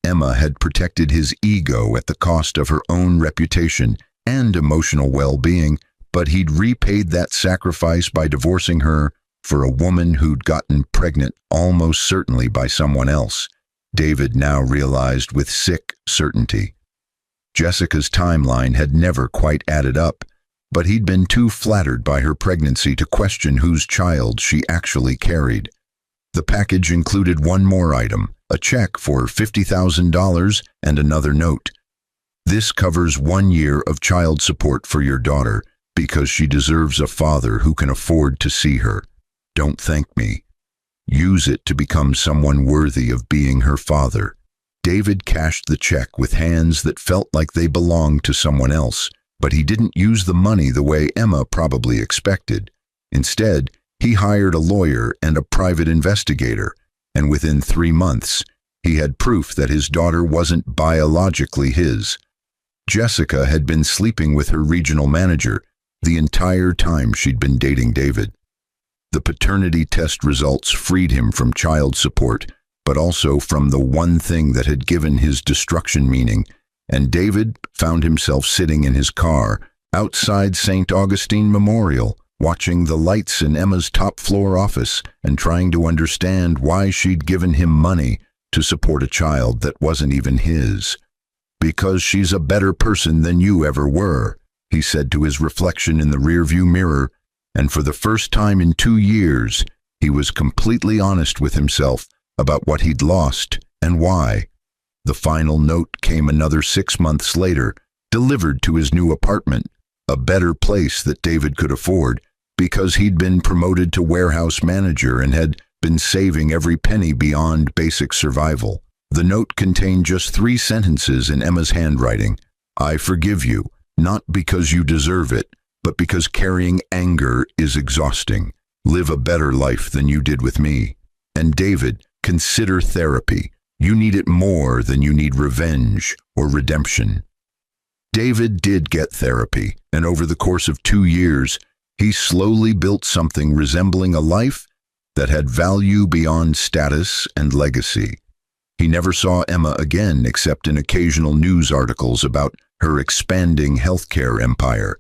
Emma had protected his ego at the cost of her own reputation and emotional well-being, but he'd repaid that sacrifice by divorcing her for a woman who'd gotten pregnant almost certainly by someone else. David now realized with sick certainty. Jessica's timeline had never quite added up, but he'd been too flattered by her pregnancy to question whose child she actually carried. The package included one more item, a check for $50,000 and another note. This covers 1 year of child support for your daughter because she deserves a father who can afford to see her. Don't thank me. Use it to become someone worthy of being her father. David cashed the check with hands that felt like they belonged to someone else, but he didn't use the money the way Emma probably expected. Instead, he hired a lawyer and a private investigator, and within 3 months, he had proof that his daughter wasn't biologically his. Jessica had been sleeping with her regional manager the entire time she'd been dating David. The paternity test results freed him from child support, but also from the one thing that had given his destruction meaning, and David found himself sitting in his car outside St. Augustine Memorial, watching the lights in Emma's top-floor office and trying to understand why she'd given him money to support a child that wasn't even his. "Because she's a better person than you ever were," he said to his reflection in the rearview mirror, and for the first time in 2 years, he was completely honest with himself about what he'd lost and why. The final note came another 6 months later, delivered to his new apartment, a better place that David could afford, because he'd been promoted to warehouse manager and had been saving every penny beyond basic survival. The note contained just 3 sentences in Emma's handwriting. "I forgive you, not because you deserve it, but because carrying anger is exhausting. Live a better life than you did with me. And David, consider therapy. You need it more than you need revenge or redemption." David did get therapy, and over the course of 2 years, he slowly built something resembling a life that had value beyond status and legacy. He never saw Emma again except in occasional news articles about her expanding healthcare empire.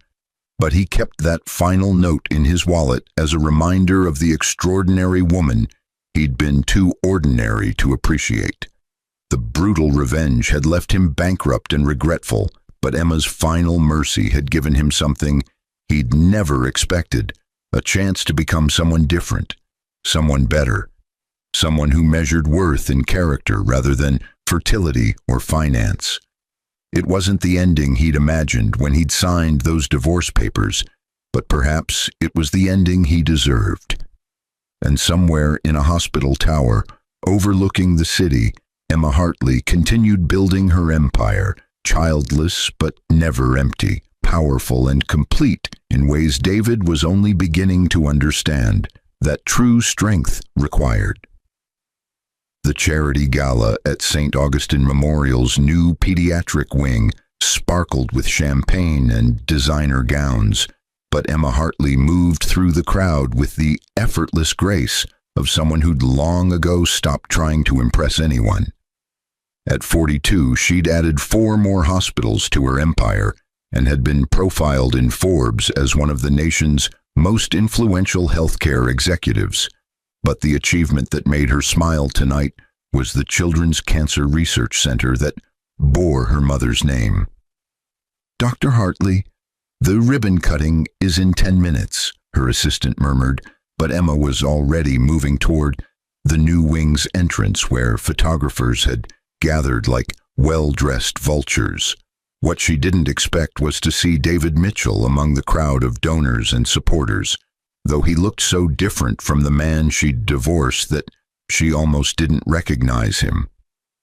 But he kept that final note in his wallet as a reminder of the extraordinary woman he'd been too ordinary to appreciate. The brutal revenge had left him bankrupt and regretful, but Emma's final mercy had given him something he'd never expected, a chance to become someone different, someone better, someone who measured worth in character rather than fertility or finance. It wasn't the ending he'd imagined when he'd signed those divorce papers, but perhaps it was the ending he deserved. And somewhere in a hospital tower, overlooking the city, Emma Heartlight continued building her empire, childless but never empty, powerful and complete in ways David was only beginning to understand that true strength required. The charity gala at St. Augustine Memorial's new pediatric wing sparkled with champagne and designer gowns, but Emma Heartlight moved through the crowd with the effortless grace of someone who'd long ago stopped trying to impress anyone. At 42, she'd added 4 more hospitals to her empire and had been profiled in Forbes as one of the nation's most influential healthcare executives. But the achievement that made her smile tonight was the Children's Cancer Research Center that bore her mother's name. "Dr. Heartlight, the ribbon cutting is in 10 minutes, her assistant murmured, but Emma was already moving toward the new wing's entrance where photographers had gathered like well-dressed vultures. What she didn't expect was to see David Mitchell among the crowd of donors and supporters, though he looked so different from the man she'd divorced that she almost didn't recognize him.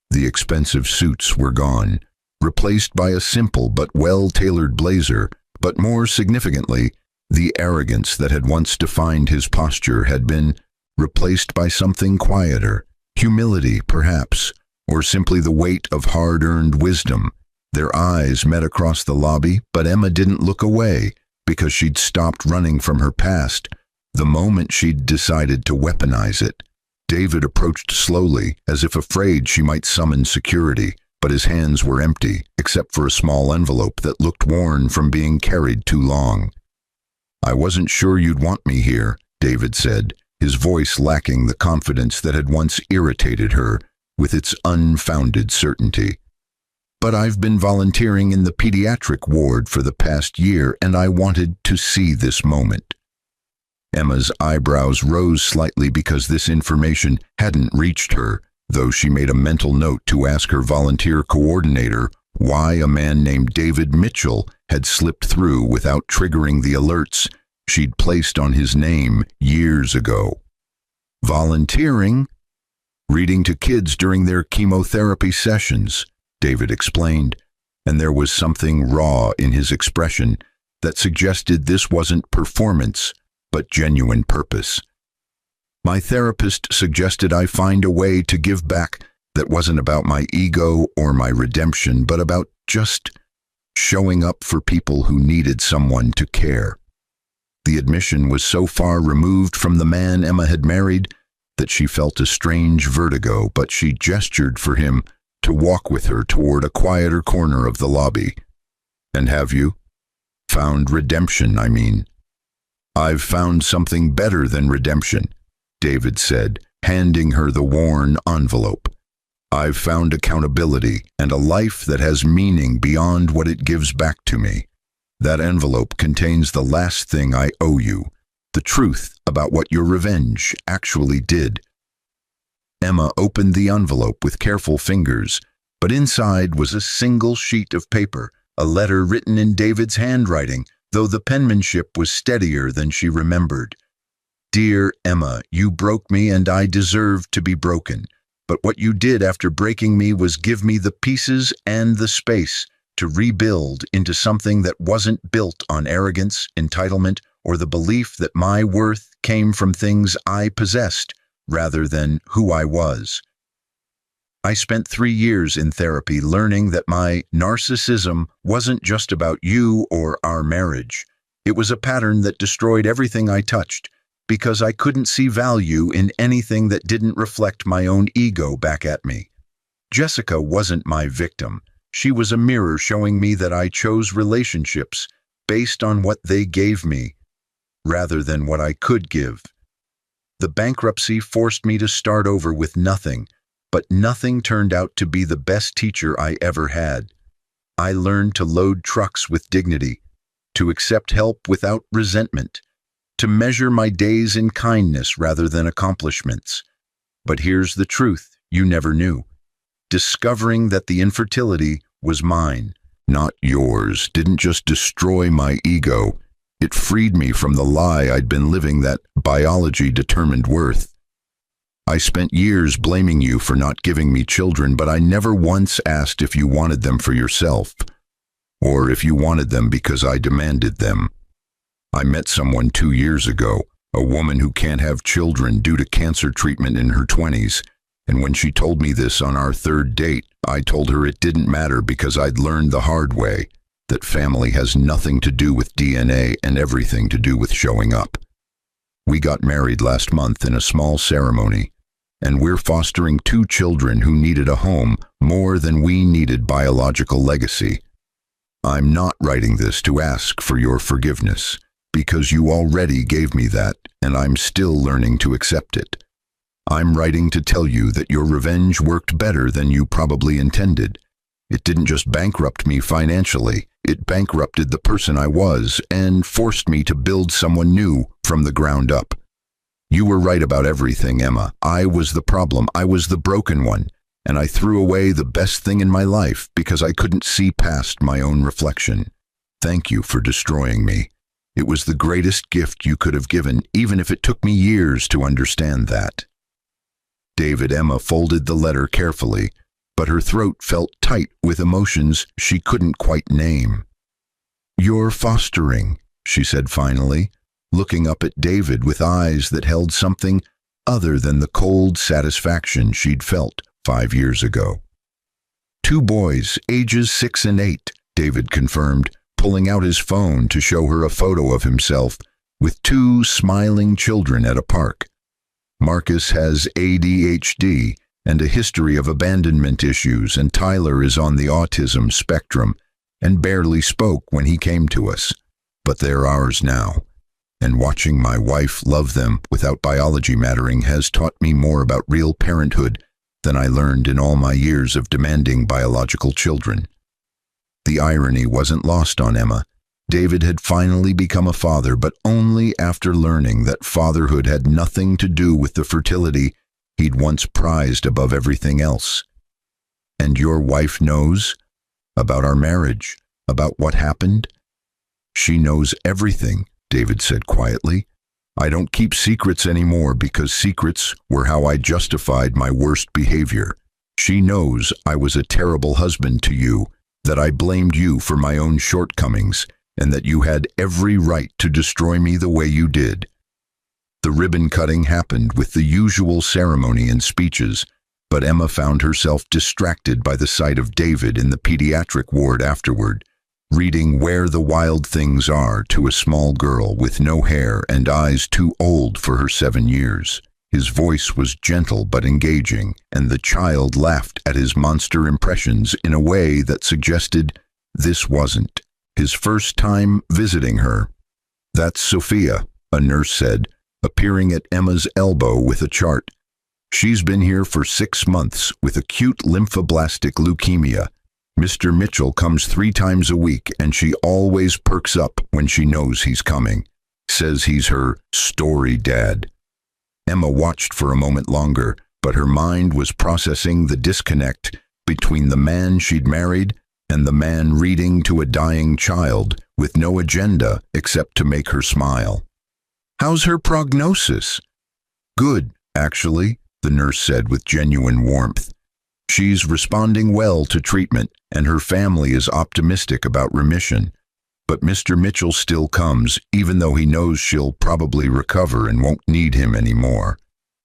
The expensive suits were gone, replaced by a simple but well-tailored blazer, but more significantly, the arrogance that had once defined his posture had been replaced by something quieter, humility perhaps, or simply the weight of hard-earned wisdom. Their eyes met across the lobby, but Emma didn't look away because she'd stopped running from her past the moment she'd decided to weaponize it. David approached slowly, as if afraid she might summon security, but his hands were empty, except for a small envelope that looked worn from being carried too long. "I wasn't sure you'd want me here," David said, his voice lacking the confidence that had once irritated her with its unfounded certainty. "But I've been volunteering in the pediatric ward for the past year, and I wanted to see this moment." Emma's eyebrows rose slightly because this information hadn't reached her, though she made a mental note to ask her volunteer coordinator why a man named David Mitchell had slipped through without triggering the alerts she'd placed on his name years ago. "Volunteering? Reading to kids during their chemotherapy sessions," David explained, and there was something raw in his expression that suggested this wasn't performance, but genuine purpose. "My therapist suggested I find a way to give back that wasn't about my ego or my redemption, but about just showing up for people who needed someone to care." The admission was so far removed from the man Emma had married that she felt a strange vertigo, but she gestured for him to walk with her toward a quieter corner of the lobby. "And have you? Found redemption, I mean." "I've found something better than redemption," David said, handing her the worn envelope. "I've found accountability and a life that has meaning beyond what it gives back to me. That envelope contains the last thing I owe you, the truth about what your revenge actually did." Emma opened the envelope with careful fingers, but inside was a single sheet of paper, a letter written in David's handwriting, though the penmanship was steadier than she remembered. "Dear Emma, you broke me and I deserved to be broken. But what you did after breaking me was give me the pieces and the space to rebuild into something that wasn't built on arrogance, entitlement, or the belief that my worth came from things I possessed rather than who I was. I spent 3 years in therapy learning that my narcissism wasn't just about you or our marriage. It was a pattern that destroyed everything I touched, because I couldn't see value in anything that didn't reflect my own ego back at me. Jessica wasn't my victim. She was a mirror showing me that I chose relationships based on what they gave me, rather than what I could give. The bankruptcy forced me to start over with nothing, but nothing turned out to be the best teacher I ever had. I learned to load trucks with dignity, to accept help without resentment, to measure my days in kindness rather than accomplishments. But here's the truth you never knew. Discovering that the infertility was mine, not yours, didn't just destroy my ego. It freed me from the lie I'd been living that biology determined worth. I spent years blaming you for not giving me children, but I never once asked if you wanted them for yourself, or if you wanted them because I demanded them. I met someone 2 years ago, a woman who can't have children due to cancer treatment in her 20s, and when she told me this on our 3rd date, I told her it didn't matter because I'd learned the hard way that family has nothing to do with DNA and everything to do with showing up. We got married last month in a small ceremony, and we're fostering 2 children who needed a home more than we needed biological legacy. I'm not writing this to ask for your forgiveness, because you already gave me that, and I'm still learning to accept it. I'm writing to tell you that your revenge worked better than you probably intended. It didn't just bankrupt me financially, it bankrupted the person I was and forced me to build someone new from the ground up. You were right about everything, Emma. I was the problem. I was the broken one. and I threw away the best thing in my life because I couldn't see past my own reflection. Thank you for destroying me. It was the greatest gift you could have given, even if it took me years to understand that." Emma folded the letter carefully, but her throat felt tight with emotions she couldn't quite name. "You're fostering," she said finally, looking up at David with eyes that held something other than the cold satisfaction she'd felt 5 years ago. "2 boys, ages 6 and 8, David confirmed, pulling out his phone to show her a photo of himself with 2 smiling children at a park. Marcus has ADHD and a history of abandonment issues, and Tyler is on the autism spectrum and barely spoke when he came to us. But they're ours now, and watching my wife love them without biology mattering has taught me more about real parenthood than I learned in all my years of demanding biological children." The irony wasn't lost on Emma. David had finally become a father, but only after learning that fatherhood had nothing to do with the fertility he'd once prized above everything else. "And your wife knows? About our marriage? About what happened?" "She knows everything," David said quietly. "I don't keep secrets anymore because secrets were how I justified my worst behavior. She knows I was a terrible husband to you, that I blamed you for my own shortcomings, and that you had every right to destroy me the way you did." The ribbon cutting happened with the usual ceremony and speeches, but Emma found herself distracted by the sight of David in the pediatric ward afterward, reading "Where the Wild Things Are" to a small girl with no hair and eyes too old for her 7 years. His voice was gentle but engaging, and the child laughed at his monster impressions in a way that suggested this wasn't his first time visiting her. "That's Sophia," a nurse said, appearing at Emma's elbow with a chart. "She's been here for 6 months with acute lymphoblastic leukemia. Mr. Mitchell comes 3 times a week, and she always perks up when she knows he's coming. Says he's her story dad." Emma watched for a moment longer, but her mind was processing the disconnect between the man she'd married and the man reading to a dying child with no agenda except to make her smile. "How's her prognosis?" "Good, actually," the nurse said with genuine warmth. "She's responding well to treatment, and her family is optimistic about remission. But Mr. Mitchell still comes, even though he knows she'll probably recover and won't need him anymore.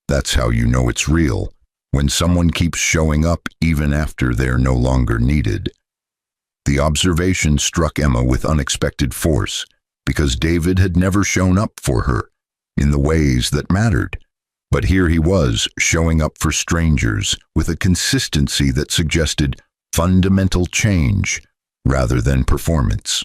That's how you know it's real, when someone keeps showing up even after they're no longer needed." The observation struck Emma with unexpected force, because David had never shown up for her in the ways that mattered. But here he was, showing up for strangers with a consistency that suggested fundamental change rather than performance.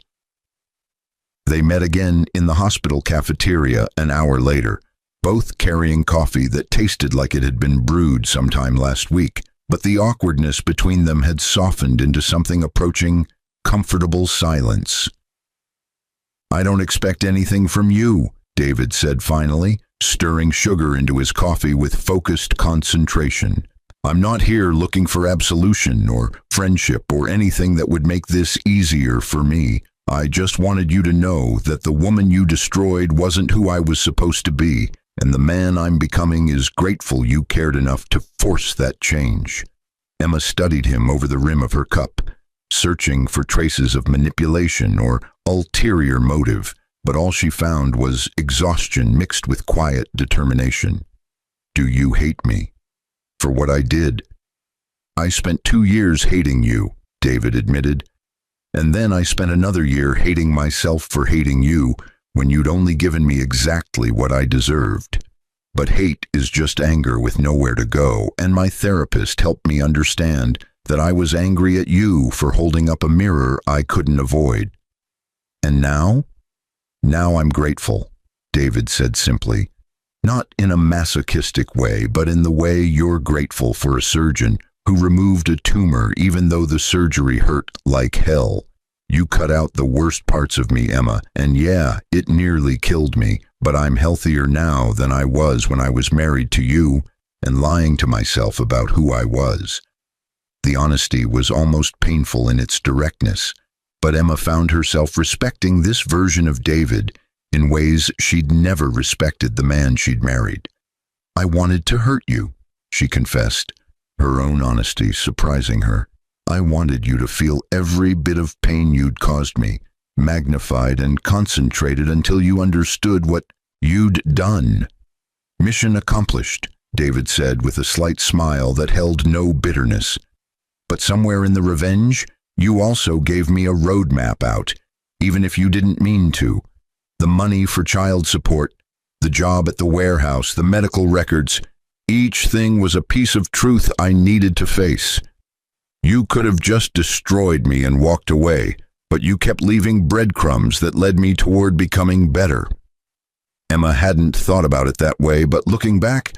They met again in the hospital cafeteria an hour later, both carrying coffee that tasted like it had been brewed sometime last week, but the awkwardness between them had softened into something approaching comfortable silence. "I don't expect anything from you," David said finally, stirring sugar into his coffee with focused concentration. "I'm not here looking for absolution or friendship or anything that would make this easier for me. I just wanted you to know that the woman you destroyed wasn't who I was supposed to be, and the man I'm becoming is grateful you cared enough to force that change." Emma studied him over the rim of her cup, searching for traces of manipulation or ulterior motive, but all she found was exhaustion mixed with quiet determination. "Do you hate me for what I did?" "I spent 2 years hating you," David admitted. "And then I spent another year hating myself for hating you when you'd only given me exactly what I deserved. But hate is just anger with nowhere to go, and my therapist helped me understand that I was angry at you for holding up a mirror I couldn't avoid. And now? Now I'm grateful," David said simply. "Not in a masochistic way, but in the way you're grateful for a surgeon who removed a tumor even though the surgery hurt like hell. You cut out the worst parts of me, Emma, and yeah, it nearly killed me, but I'm healthier now than I was when I was married to you and lying to myself about who I was. The honesty was almost painful in its directness, but Emma found herself respecting this version of David in ways she'd never respected the man she'd married. "I wanted to hurt you," she confessed, her own honesty surprising her. "I wanted you to feel every bit of pain you'd caused me, magnified and concentrated until you understood what you'd done." "Mission accomplished," David said with a slight smile that held no bitterness. "But somewhere in the revenge, you also gave me a roadmap out, even if you didn't mean to. The money for child support, the job at the warehouse, the medical records, each thing was a piece of truth I needed to face. You could have just destroyed me and walked away, but you kept leaving breadcrumbs that led me toward becoming better." Emma hadn't thought about it that way, but looking back,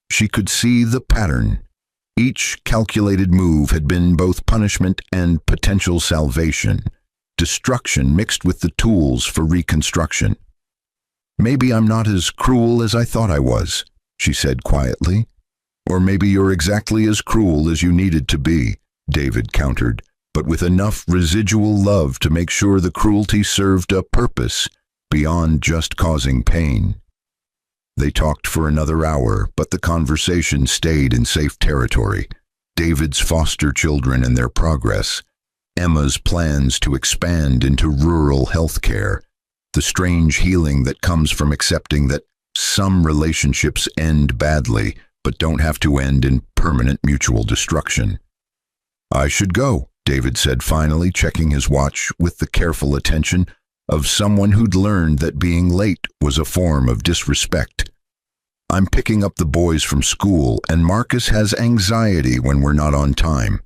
she could see the pattern. Each calculated move had been both punishment and potential salvation, destruction mixed with the tools for reconstruction. "Maybe I'm not as cruel as I thought I was," she said quietly. "Or maybe you're exactly as cruel as you needed to be," David countered, but with enough residual love to make sure the cruelty served a purpose beyond just causing pain. They talked for another hour, but the conversation stayed in safe territory. David's foster children and their progress, Emma's plans to expand into rural health care, the strange healing that comes from accepting that some relationships end badly, but don't have to end in permanent mutual destruction. "I should go," David said finally, checking his watch with the careful attention of someone who'd learned that being late was a form of disrespect. "I'm picking up the boys from school, and Marcus has anxiety when we're not on time."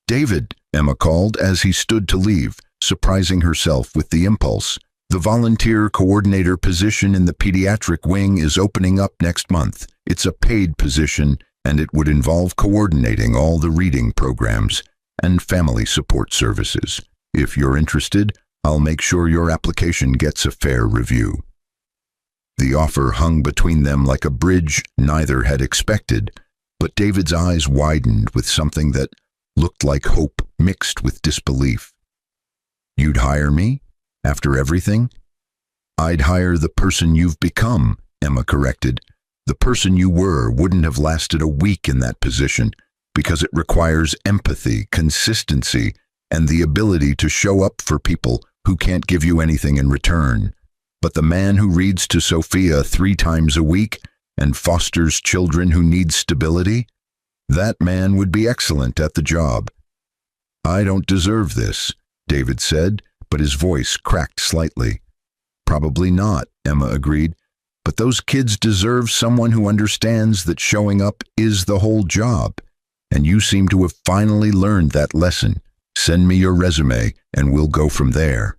"David," Emma called as he stood to leave, surprising herself with the impulse. "The volunteer coordinator position in the pediatric wing is opening up next month. It's a paid position, and it would involve coordinating all the reading programs and family support services. If you're interested, I'll make sure your application gets a fair review." The offer hung between them like a bridge neither had expected, but David's eyes widened with something that looked like hope mixed with disbelief. "You'd hire me? After everything?" "I'd hire the person you've become," Emma corrected. "The person you were wouldn't have lasted a week in that position, because it requires empathy, consistency, and the ability to show up for people who can't give you anything in return. But the man who reads to Sophia 3 times a week and fosters children who need stability, that man would be excellent at the job." "I don't deserve this," David said, but his voice cracked slightly. "Probably not," Emma agreed, "but those kids deserve someone who understands that showing up is the whole job, and you seem to have finally learned that lesson. Send me your resume, and we'll go from there."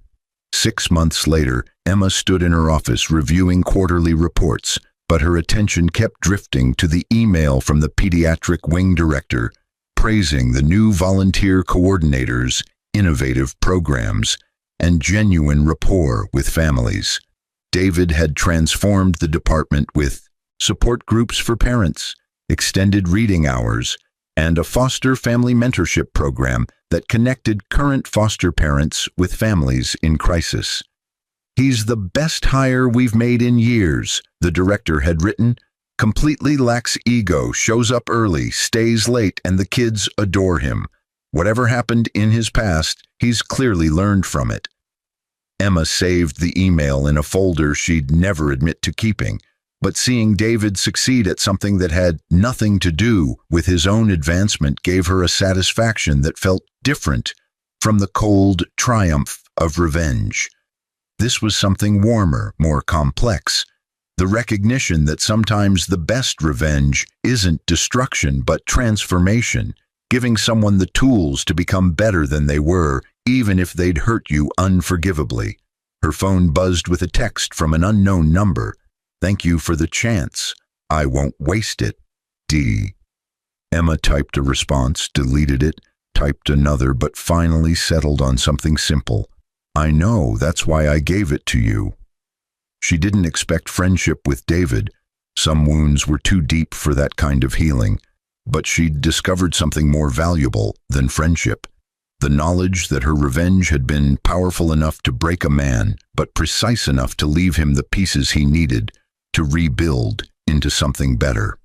6 months later, Emma stood in her office reviewing quarterly reports, but her attention kept drifting to the email from the pediatric wing director, praising the new volunteer coordinators, innovative programs, and genuine rapport with families. David had transformed the department with support groups for parents, extended reading hours, and a foster family mentorship program that connected current foster parents with families in crisis. "He's the best hire we've made in years," the director had written. "Completely lacks ego, shows up early, stays late, and the kids adore him. Whatever happened in his past, he's clearly learned from it." Emma saved the email in a folder she'd never admit to keeping, but seeing David succeed at something that had nothing to do with his own advancement gave her a satisfaction that felt different from the cold triumph of revenge. This was something warmer, more complex. The recognition that sometimes the best revenge isn't destruction but transformation, giving someone the tools to become better than they were, even if they'd hurt you unforgivably. Her phone buzzed with a text from an unknown number. "Thank you for the chance. I won't waste it. D." Emma typed a response, deleted it, typed another, but finally settled on something simple. "I know, that's why I gave it to you." She didn't expect friendship with David. Some wounds were too deep for that kind of healing. But she'd discovered something more valuable than friendship. The knowledge that her revenge had been powerful enough to break a man, but precise enough to leave him the pieces he needed to rebuild into something better.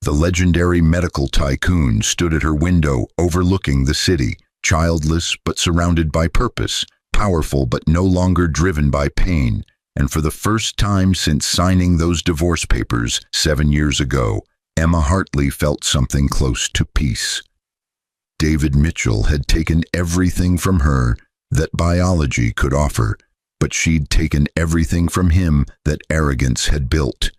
The legendary medical tycoon stood at her window overlooking the city, childless but surrounded by purpose, powerful but no longer driven by pain, and for the first time since signing those divorce papers 7 years ago, Emma Hartley felt something close to peace. David Mitchell had taken everything from her that biology could offer, but she'd taken everything from him that arrogance had built.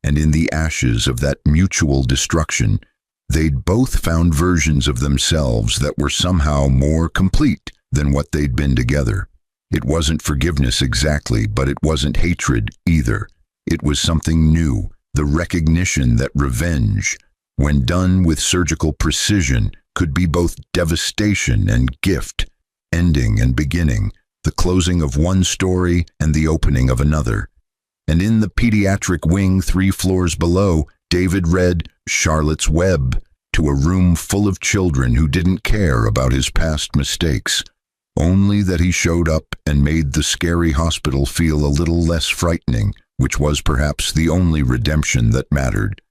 And in the ashes of that mutual destruction, they'd both found versions of themselves that were somehow more complete than what they'd been together. It wasn't forgiveness exactly, but it wasn't hatred either. It was something new, the recognition that revenge, when done with surgical precision, could be both devastation and gift, ending and beginning, the closing of one story and the opening of another. And in the pediatric wing 3 floors below, David read Charlotte's Web to a room full of children who didn't care about his past mistakes, only that he showed up and made the scary hospital feel a little less frightening, which was perhaps the only redemption that mattered.